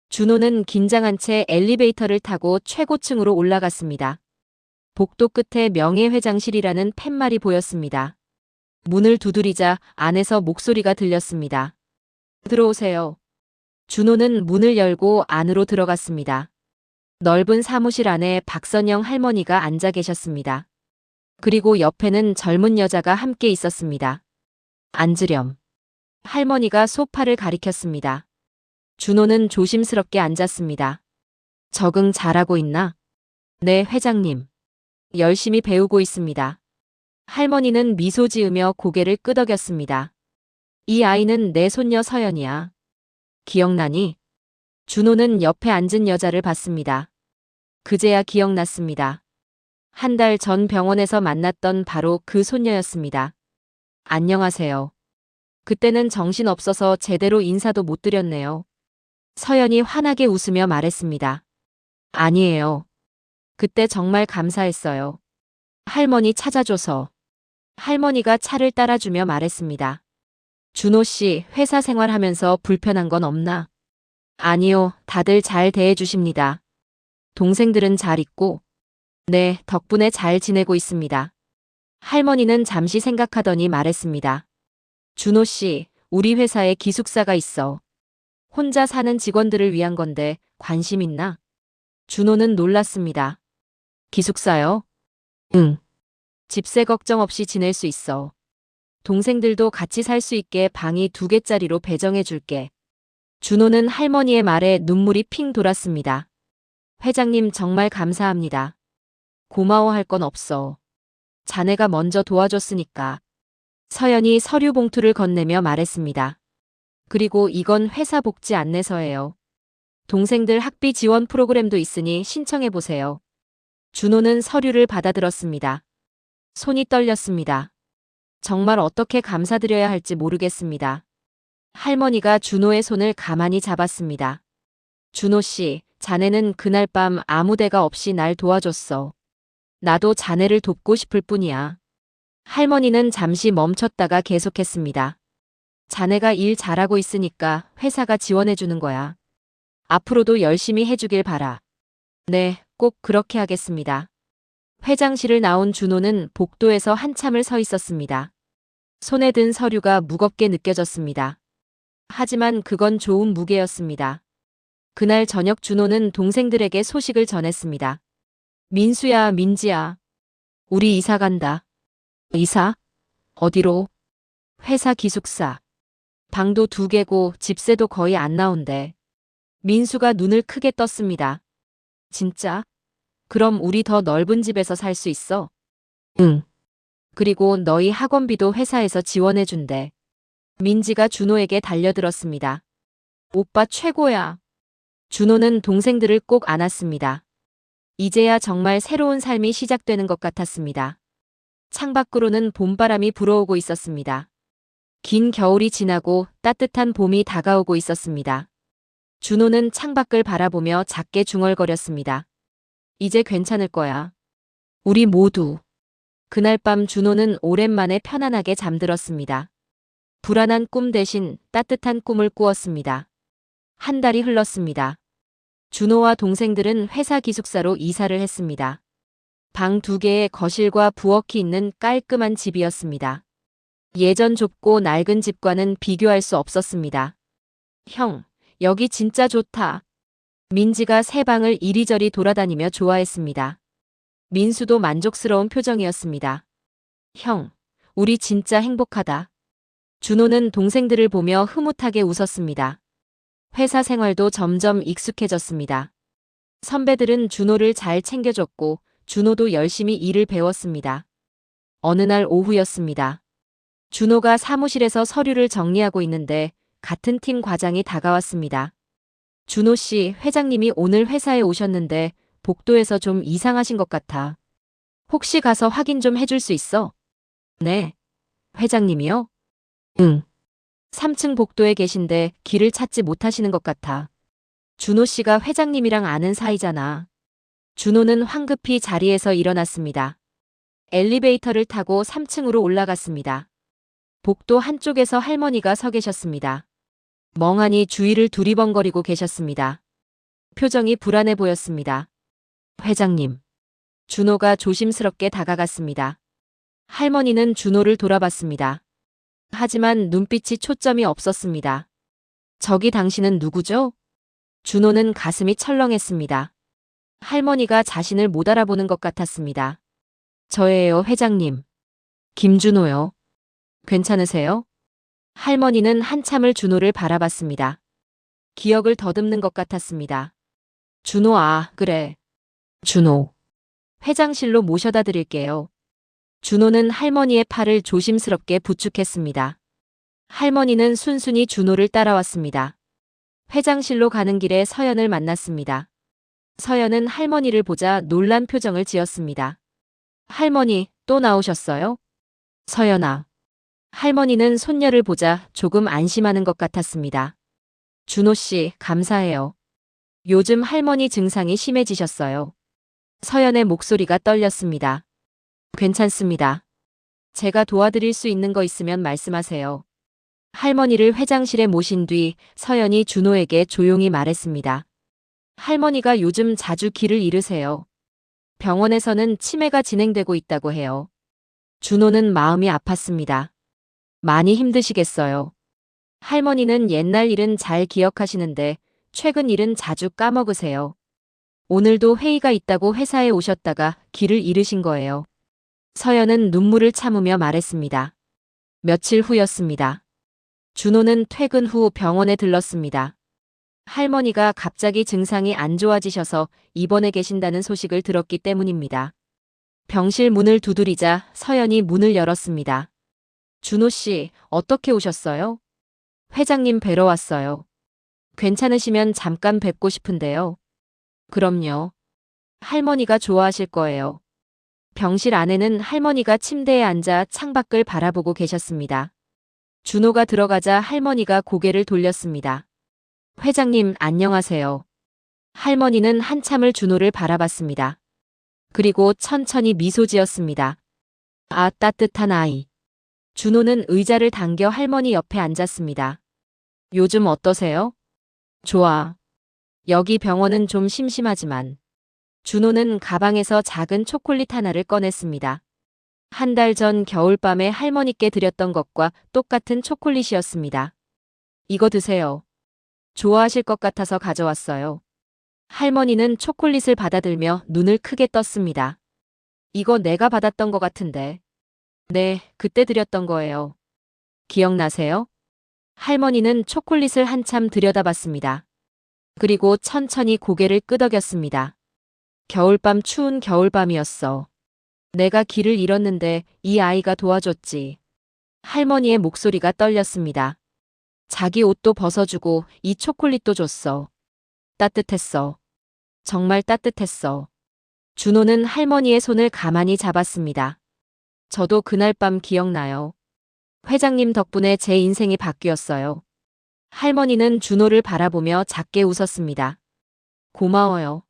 준호는 긴장한 채 엘리베이터를 타고 최고층으로 올라갔습니다. 복도 끝에 명예회장실이라는 팻말이 보였습니다. 문을 두드리자 안에서 목소리가 들렸습니다. 들어오세요. 준호는 문을 열고 안으로 들어갔습니다. 넓은 사무실 안에 박선영 할머니가 앉아 계셨습니다. 그리고 옆에는 젊은 여자가 함께 있었습니다. 앉으렴. 할머니가 소파를 가리켰습니다. 준호는 조심스럽게 앉았습니다. 적응 잘하고 있나? 네, 회장님. 열심히 배우고 있습니다. 할머니는 미소 지으며 고개를 끄덕였습니다. 이 아이는 내 손녀 서연이야. 기억나니? 준호는 옆에 앉은 여자를 봤습니다. 그제야 기억났습니다. 한 달 전 병원에서 만났던 바로 그 손녀였습니다. 안녕하세요. 그때는 정신없어서 제대로 인사도 못 드렸네요. 서연이 환하게 웃으며 말했습니다. 아니에요. 그때 정말 감사했어요. 할머니 찾아줘서. 할머니가 차를 따라주며 말했습니다. 준호 씨, 회사 생활하면서 불편한 건 없나? 아니요, 다들 잘 대해주십니다. 동생들은 잘 있고? 네, 덕분에 잘 지내고 있습니다. 할머니는 잠시 생각하더니 말했습니다. 준호 씨, 우리 회사에 기숙사가 있어. 혼자 사는 직원들을 위한 건데 관심 있나? 준호는 놀랐습니다. 기숙사요? 응. 집세 걱정 없이 지낼 수 있어. 동생들도 같이 살 수 있게 방이 2개짜리로 배정해 줄게. 준호는 할머니의 말에 눈물이 핑 돌았습니다. 회장님 정말 감사합니다. 고마워할 건 없어. 자네가 먼저 도와줬으니까. 서연이 서류 봉투를 건네며 말했습니다. 그리고 이건 회사 복지 안내서예요. 동생들 학비 지원 프로그램도 있으니 신청해보세요. 준호는 서류를 받아들었습니다. 손이 떨렸습니다. 정말 어떻게 감사드려야 할지 모르겠습니다. 할머니가 준호의 손을 가만히 잡았습니다. 준호 씨, 자네는 그날 밤 아무 데가 없이 날 도와줬어. 나도 자네를 돕고 싶을 뿐이야. 할머니는 잠시 멈췄다가 계속했습니다. 자네가 일 잘하고 있으니까 회사가 지원해주는 거야. 앞으로도 열심히 해주길 바라. 네, 꼭 그렇게 하겠습니다. 회장실을 나온 준호는 복도에서 한참을 서 있었습니다. 손에 든 서류가 무겁게 느껴졌습니다. 하지만 그건 좋은 무게였습니다. 그날 저녁 준호는 동생들에게 소식을 전했습니다. 민수야, 민지야. 우리 이사 간다. 이사? 어디로? 회사 기숙사. 방도 2개고 집세도 거의 안 나온대. 민수가 눈을 크게 떴습니다. 진짜? 그럼 우리 더 넓은 집에서 살 수 있어? 응. 그리고 너희 학원비도 회사에서 지원해준대. 민지가 준호에게 달려들었습니다. 오빠 최고야. 준호는 동생들을 꼭 안았습니다. 이제야 정말 새로운 삶이 시작되는 것 같았습니다. 창밖으로는 봄바람이 불어오고 있었습니다. 긴 겨울이 지나고 따뜻한 봄이 다가오고 있었습니다. 준호는 창밖을 바라보며 작게 중얼거렸습니다. 이제 괜찮을 거야. 우리 모두. 그날 밤 준호는 오랜만에 편안하게 잠들었습니다. 불안한 꿈 대신 따뜻한 꿈을 꾸었습니다. 한 달이 흘렀습니다. 준호와 동생들은 회사 기숙사로 이사를 했습니다. 방 2개에 거실과 부엌이 있는 깔끔한 집이었습니다. 예전 좁고 낡은 집과는 비교할 수 없었습니다. 형, 여기 진짜 좋다. 민지가 새 방을 이리저리 돌아다니며 좋아했습니다. 민수도 만족스러운 표정이었습니다. 형, 우리 진짜 행복하다. 준호는 동생들을 보며 흐뭇하게 웃었습니다. 회사 생활도 점점 익숙해졌습니다. 선배들은 준호를 잘 챙겨줬고 준호도 열심히 일을 배웠습니다. 어느 날 오후였습니다. 준호가 사무실에서 서류를 정리하고 있는데 같은 팀 과장이 다가왔습니다. 준호 씨, 회장님이 오늘 회사에 오셨는데 복도에서 좀 이상하신 것 같아. 혹시 가서 확인 좀 해줄 수 있어? 네. 회장님이요? 응. 3층 복도에 계신데 길을 찾지 못하시는 것 같아. 준호 씨가 회장님이랑 아는 사이잖아. 준호는 황급히 자리에서 일어났습니다. 엘리베이터를 타고 3층으로 올라갔습니다. 복도 한쪽에서 할머니가 서 계셨습니다. 멍하니 주위를 두리번거리고 계셨습니다. 표정이 불안해 보였습니다. 회장님. 준호가 조심스럽게 다가갔습니다. 할머니는 준호를 돌아봤습니다. 하지만 눈빛이 초점이 없었습니다. 저기 당신은 누구죠? 준호는 가슴이 철렁했습니다. 할머니가 자신을 못 알아보는 것 같았습니다. 저예요, 회장님. 김준호요. 괜찮으세요? 할머니는 한참을 준호를 바라봤습니다. 기억을 더듬는 것 같았습니다. 준호, 아, 그래. 준호. 회장실로 모셔다 드릴게요. 준호는 할머니의 팔을 조심스럽게 부축했습니다. 할머니는 순순히 준호를 따라왔습니다. 회장실로 가는 길에 서연을 만났습니다. 서연은 할머니를 보자 놀란 표정을 지었습니다. 할머니, 또 나오셨어요? 서연아. 할머니는 손녀를 보자 조금 안심하는 것 같았습니다. 준호 씨, 감사해요. 요즘 할머니 증상이 심해지셨어요. 서연의 목소리가 떨렸습니다. 괜찮습니다. 제가 도와드릴 수 있는 거 있으면 말씀하세요. 할머니를 회장실에 모신 뒤 서연이 준호에게 조용히 말했습니다. 할머니가 요즘 자주 길을 잃으세요. 병원에서는 치매가 진행되고 있다고 해요. 준호는 마음이 아팠습니다. 많이 힘드시겠어요. 할머니는 옛날 일은 잘 기억하시는데 최근 일은 자주 까먹으세요. 오늘도 회의가 있다고 회사에 오셨다가 길을 잃으신 거예요. 서연은 눈물을 참으며 말했습니다. 며칠 후였습니다. 준호는 퇴근 후 병원에 들렀습니다. 할머니가 갑자기 증상이 안 좋아지셔서 입원해 계신다는 소식을 들었기 때문입니다. 병실 문을 두드리자 서연이 문을 열었습니다. 준호 씨, 어떻게 오셨어요? 회장님 뵈러 왔어요. 괜찮으시면 잠깐 뵙고 싶은데요. 그럼요. 할머니가 좋아하실 거예요. 병실 안에는 할머니가 침대에 앉아 창밖을 바라보고 계셨습니다. 준호가 들어가자 할머니가 고개를 돌렸습니다. 회장님, 안녕하세요. 할머니는 한참을 준호를 바라봤습니다. 그리고 천천히 미소 지었습니다. 아, 따뜻한 아이. 준호는 의자를 당겨 할머니 옆에 앉았습니다. 요즘 어떠세요? 좋아. 여기 병원은 좀 심심하지만. 준호는 가방에서 작은 초콜릿 하나를 꺼냈습니다. 한 달 전 겨울밤에 할머니께 드렸던 것과 똑같은 초콜릿이었습니다. 이거 드세요. 좋아하실 것 같아서 가져왔어요. 할머니는 초콜릿을 받아들며 눈을 크게 떴습니다. 이거 내가 받았던 것 같은데. 네, 그때 드렸던 거예요. 기억나세요? 할머니는 초콜릿을 한참 들여다봤습니다. 그리고 천천히 고개를 끄덕였습니다. 겨울밤, 추운 겨울밤이었어. 내가 길을 잃었는데 이 아이가 도와줬지. 할머니의 목소리가 떨렸습니다. 자기 옷도 벗어주고 이 초콜릿도 줬어. 따뜻했어. 정말 따뜻했어. 준호는 할머니의 손을 가만히 잡았습니다. 저도 그날 밤 기억나요. 회장님 덕분에 제 인생이 바뀌었어요. 할머니는 준호를 바라보며 작게 웃었습니다. 고마워요.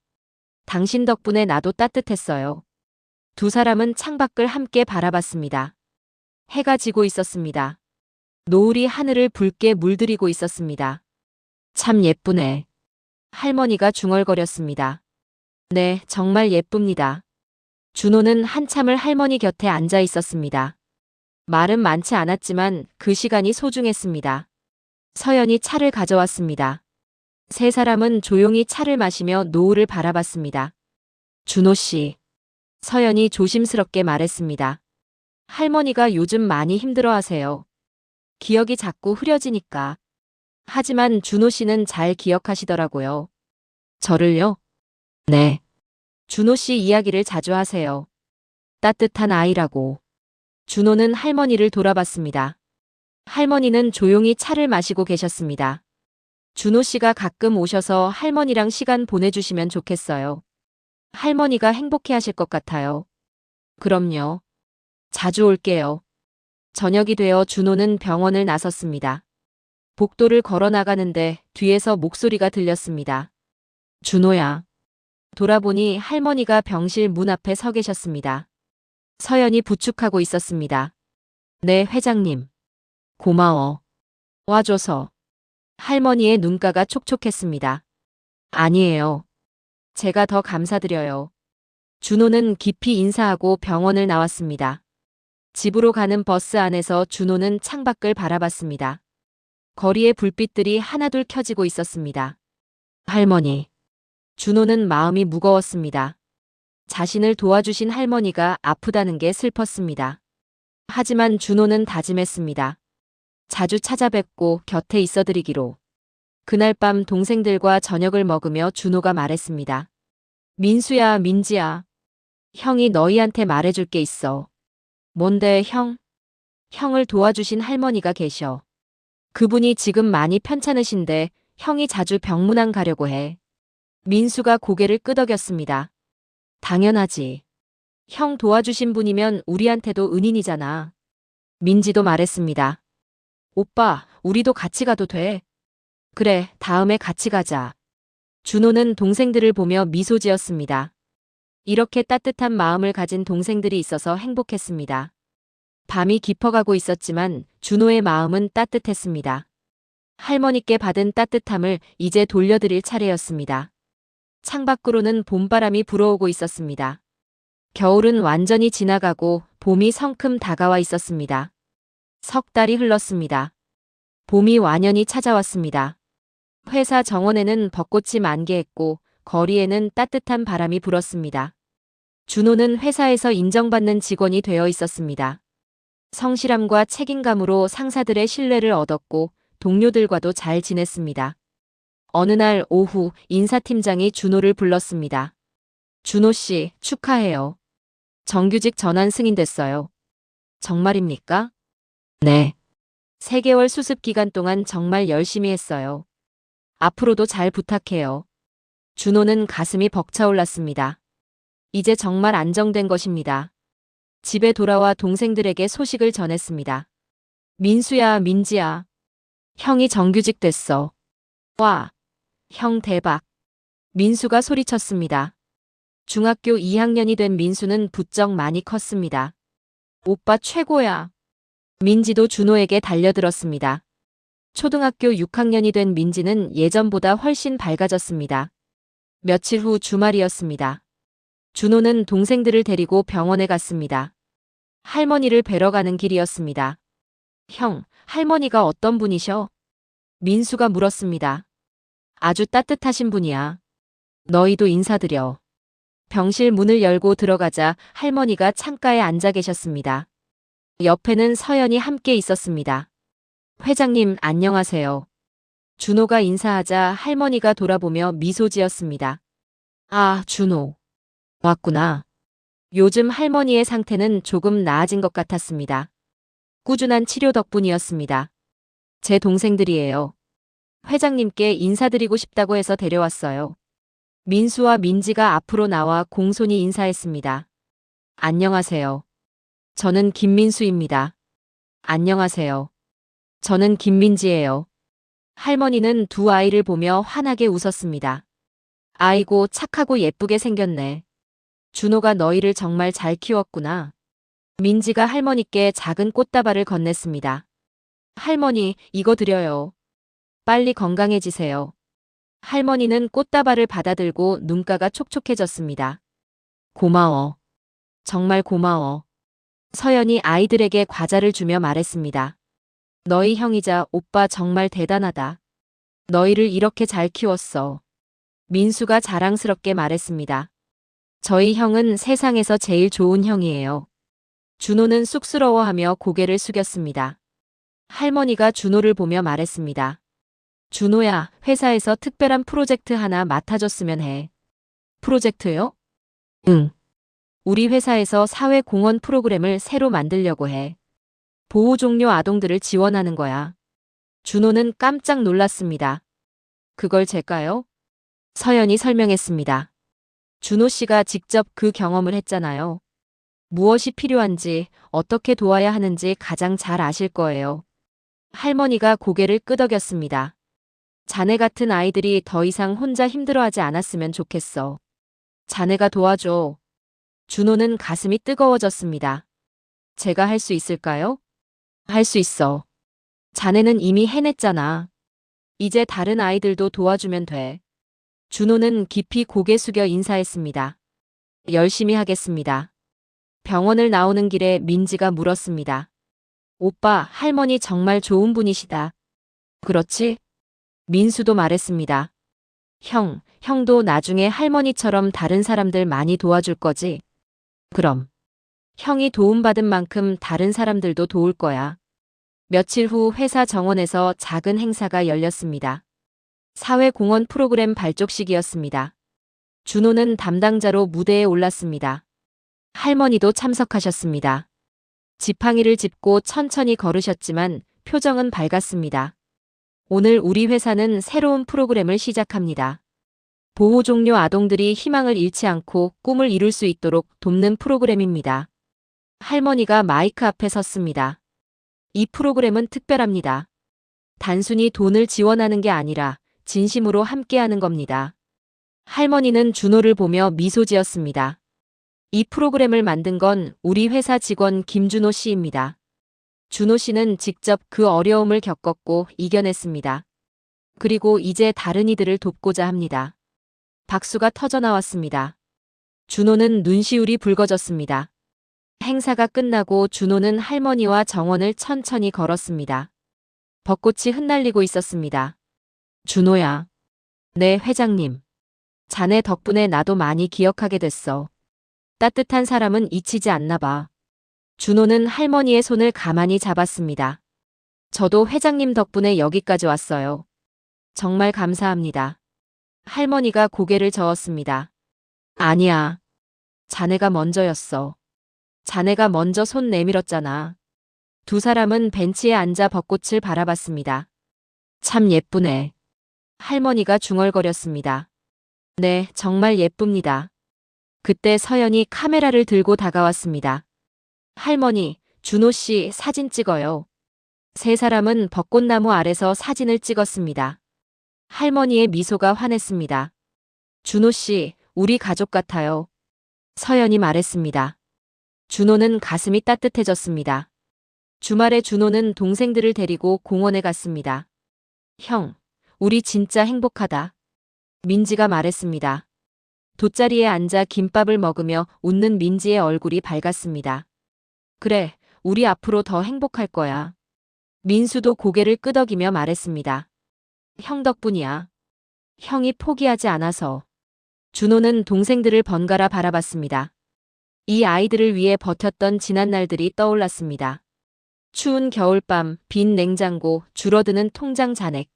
당신 덕분에 나도 따뜻했어요. 두 사람은 창밖을 함께 바라봤습니다. 해가 지고 있었습니다. 노을이 하늘을 붉게 물들이고 있었습니다. 참 예쁘네. 할머니가 중얼거렸습니다. 네, 정말 예쁩니다. 준호는 한참을 할머니 곁에 앉아 있었습니다. 말은 많지 않았지만 그 시간이 소중했습니다. 서연이 차를 가져왔습니다. 세 사람은 조용히 차를 마시며 노을을 바라봤습니다. 준호 씨. 서연이 조심스럽게 말했습니다. 할머니가 요즘 많이 힘들어하세요. 기억이 자꾸 흐려지니까. 하지만 준호 씨는 잘 기억하시더라고요. 저를요? 네. 준호 씨 이야기를 자주 하세요. 따뜻한 아이라고. 준호는 할머니를 돌아봤습니다. 할머니는 조용히 차를 마시고 계셨습니다. 준호 씨가 가끔 오셔서 할머니랑 시간 보내주시면 좋겠어요. 할머니가 행복해 하실 것 같아요. 그럼요. 자주 올게요. 저녁이 되어 준호는 병원을 나섰습니다. 복도를 걸어 나가는데 뒤에서 목소리가 들렸습니다. 준호야. 돌아보니 할머니가 병실 문 앞에 서 계셨습니다. 서연이 부축하고 있었습니다. 네, 회장님. 고마워. 와줘서. 할머니의 눈가가 촉촉했습니다. 아니에요. 제가 더 감사드려요. 준호는 깊이 인사하고 병원을 나왔습니다. 집으로 가는 버스 안에서 준호는 창밖을 바라봤습니다. 거리의 불빛들이 하나둘 켜지고 있었습니다. 할머니. 준호는 마음이 무거웠습니다. 자신을 도와주신 할머니가 아프다는 게 슬펐습니다. 하지만 준호는 다짐했습니다. 자주 찾아뵙고 곁에 있어드리기로. 그날 밤 동생들과 저녁을 먹으며 준호가 말했습니다. 민수야, 민지야. 형이 너희한테 말해줄 게 있어. 뭔데, 형? 형을 도와주신 할머니가 계셔. 그분이 지금 많이 편찮으신데 형이 자주 병문안 가려고 해. 민수가 고개를 끄덕였습니다. 당연하지. 형 도와주신 분이면 우리한테도 은인이잖아. 민지도 말했습니다. 오빠, 우리도 같이 가도 돼. 그래, 다음에 같이 가자. 준호는 동생들을 보며 미소 지었습니다. 이렇게 따뜻한 마음을 가진 동생들이 있어서 행복했습니다. 밤이 깊어가고 있었지만 준호의 마음은 따뜻했습니다. 할머니께 받은 따뜻함을 이제 돌려드릴 차례였습니다. 창밖으로는 봄바람이 불어오고 있었습니다. 겨울은 완전히 지나가고 봄이 성큼 다가와 있었습니다. 석 달이 흘렀습니다. 봄이 완연히 찾아왔습니다. 회사 정원에는 벚꽃이 만개했고 거리에는 따뜻한 바람이 불었습니다. 준호는 회사에서 인정받는 직원이 되어 있었습니다. 성실함과 책임감으로 상사들의 신뢰를 얻었고 동료들과도 잘 지냈습니다. 어느 날 오후 인사팀장이 준호를 불렀습니다. 준호 씨, 축하해요. 정규직 전환 승인됐어요. 정말입니까? 네. 3개월 수습 기간 동안 정말 열심히 했어요. 앞으로도 잘 부탁해요. 준호는 가슴이 벅차올랐습니다. 이제 정말 안정된 것입니다. 집에 돌아와 동생들에게 소식을 전했습니다. 민수야, 민지야. 형이 정규직 됐어. 와, 형 대박. 민수가 소리쳤습니다. 중학교 2학년이 된 민수는 부쩍 많이 컸습니다. 오빠 최고야. 민지도 준호에게 달려들었습니다. 초등학교 6학년이 된 민지는 예전보다 훨씬 밝아졌습니다. 며칠 후 주말이었습니다. 준호는 동생들을 데리고 병원에 갔습니다. 할머니를 뵈러 가는 길이었습니다. 형, 할머니가 어떤 분이셔? 민수가 물었습니다. 아주 따뜻하신 분이야. 너희도 인사드려. 병실 문을 열고 들어가자 할머니가 창가에 앉아 계셨습니다. 옆에는 서연이 함께 있었습니다. 회장님, 안녕하세요. 준호가 인사하자 할머니가 돌아보며 미소 지었습니다. 아, 준호. 왔구나. 요즘 할머니의 상태는 조금 나아진 것 같았습니다. 꾸준한 치료 덕분이었습니다. 제 동생들이에요. 회장님께 인사드리고 싶다고 해서 데려왔어요. 민수와 민지가 앞으로 나와 공손히 인사했습니다. 안녕하세요. 저는 김민수입니다. 안녕하세요. 저는 김민지예요. 할머니는 두 아이를 보며 환하게 웃었습니다. 아이고, 착하고 예쁘게 생겼네. 준호가 너희를 정말 잘 키웠구나. 민지가 할머니께 작은 꽃다발을 건넸습니다. 할머니, 이거 드려요. 빨리 건강해지세요. 할머니는 꽃다발을 받아들고 눈가가 촉촉해졌습니다. 고마워. 정말 고마워. 서연이 아이들에게 과자를 주며 말했습니다. 너희 형이자 오빠 정말 대단하다. 너희를 이렇게 잘 키웠어. 민수가 자랑스럽게 말했습니다. 저희 형은 세상에서 제일 좋은 형이에요. 준호는 쑥스러워하며 고개를 숙였습니다. 할머니가 준호를 보며 말했습니다. 준호야, 회사에서 특별한 프로젝트 하나 맡아줬으면 해. 프로젝트요? 응. 우리 회사에서 사회공헌 프로그램을 새로 만들려고 해. 보호 종료 아동들을 지원하는 거야. 준호는 깜짝 놀랐습니다. 그걸 제가요? 서연이 설명했습니다. 준호 씨가 직접 그 경험을 했잖아요. 무엇이 필요한지, 어떻게 도와야 하는지 가장 잘 아실 거예요. 할머니가 고개를 끄덕였습니다. 자네 같은 아이들이 더 이상 혼자 힘들어하지 않았으면 좋겠어. 자네가 도와줘. 준호는 가슴이 뜨거워졌습니다. 제가 할 수 있을까요? 할 수 있어. 자네는 이미 해냈잖아. 이제 다른 아이들도 도와주면 돼. 준호는 깊이 고개 숙여 인사했습니다. 열심히 하겠습니다. 병원을 나오는 길에 민지가 물었습니다. 오빠, 할머니 정말 좋은 분이시다. 그렇지? 민수도 말했습니다. 형도 나중에 할머니처럼 다른 사람들 많이 도와줄 거지? 그럼. 형이 도움받은 만큼 다른 사람들도 도울 거야. 며칠 후 회사 정원에서 작은 행사가 열렸습니다. 사회공헌 프로그램 발족식이었습니다. 준호는 담당자로 무대에 올랐습니다. 할머니도 참석하셨습니다. 지팡이를 짚고 천천히 걸으셨지만 표정은 밝았습니다. 오늘 우리 회사는 새로운 프로그램을 시작합니다. 보호 종료 아동들이 희망을 잃지 않고 꿈을 이룰 수 있도록 돕는 프로그램입니다. 할머니가 마이크 앞에 섰습니다. 이 프로그램은 특별합니다. 단순히 돈을 지원하는 게 아니라 진심으로 함께하는 겁니다. 할머니는 준호를 보며 미소 지었습니다. 이 프로그램을 만든 건 우리 회사 직원 김준호 씨입니다. 준호 씨는 직접 그 어려움을 겪었고 이겨냈습니다. 그리고 이제 다른 이들을 돕고자 합니다. 박수가 터져 나왔습니다. 준호는 눈시울이 붉어졌습니다. 행사가 끝나고 준호는 할머니와 정원을 천천히 걸었습니다. 벚꽃이 흩날리고 있었습니다. 준호야. 네, 회장님. 자네 덕분에 나도 많이 기억하게 됐어. 따뜻한 사람은 잊히지 않나 봐. 준호는 할머니의 손을 가만히 잡았습니다. 저도 회장님 덕분에 여기까지 왔어요. 정말 감사합니다. 할머니가 고개를 저었습니다. 아니야. 자네가 먼저였어. 자네가 먼저 손 내밀었잖아. 두 사람은 벤치에 앉아 벚꽃을 바라봤습니다. 참 예쁘네. 할머니가 중얼거렸습니다. 네, 정말 예쁩니다. 그때 서연이 카메라를 들고 다가왔습니다. 할머니, 준호 씨 사진 찍어요. 세 사람은 벚꽃나무 아래서 사진을 찍었습니다. 할머니의 미소가 환했습니다. 준호 씨, 우리 가족 같아요. 서연이 말했습니다. 준호는 가슴이 따뜻해졌습니다. 주말에 준호는 동생들을 데리고 공원에 갔습니다. 형, 우리 진짜 행복하다. 민지가 말했습니다. 돗자리에 앉아 김밥을 먹으며 웃는 민지의 얼굴이 밝았습니다. 그래, 우리 앞으로 더 행복할 거야. 민수도 고개를 끄덕이며 말했습니다. 형 덕분이야. 형이 포기하지 않아서. 준호는 동생들을 번갈아 바라봤습니다. 이 아이들을 위해 버텼던 지난 날들이 떠올랐습니다. 추운 겨울밤, 빈 냉장고, 줄어드는 통장 잔액.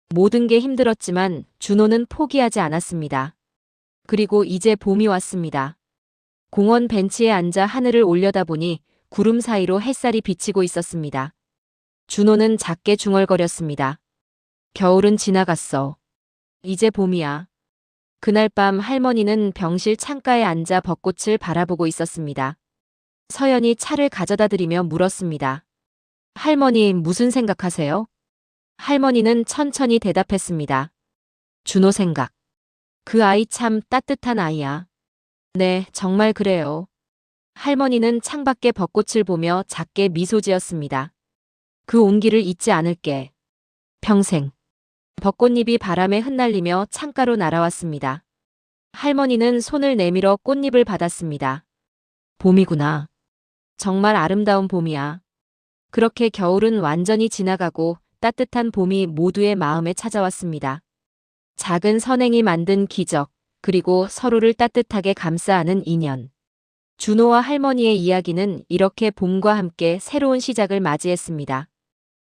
모든 게 힘들었지만 준호는 포기하지 않았습니다. 그리고 이제 봄이 왔습니다. 공원 벤치에 앉아 하늘을 올려다보니 구름 사이로 햇살이 비치고 있었습니다. 준호는 작게 중얼거렸습니다. 겨울은 지나갔어. 이제 봄이야. 그날 밤 할머니는 병실 창가에 앉아 벚꽃을 바라보고 있었습니다. 서연이 차를 가져다 드리며 물었습니다. 할머니, 무슨 생각하세요? 할머니는 천천히 대답했습니다. 준호 생각. 그 아이 참 따뜻한 아이야. 네, 정말 그래요. 할머니는 창밖에 벚꽃을 보며 작게 미소 지었습니다. 그 온기를 잊지 않을게. 평생. 벚꽃잎이 바람에 흩날리며 창가로 날아왔습니다. 할머니는 손을 내밀어 꽃잎을 받았습니다. 봄이구나. 정말 아름다운 봄이야. 그렇게 겨울은 완전히 지나가고 따뜻한 봄이 모두의 마음에 찾아왔습니다. 작은 선행이 만든 기적, 그리고 서로를 따뜻하게 감싸 안은 인연. 준호와 할머니의 이야기는 이렇게 봄과 함께 새로운 시작을 맞이했습니다.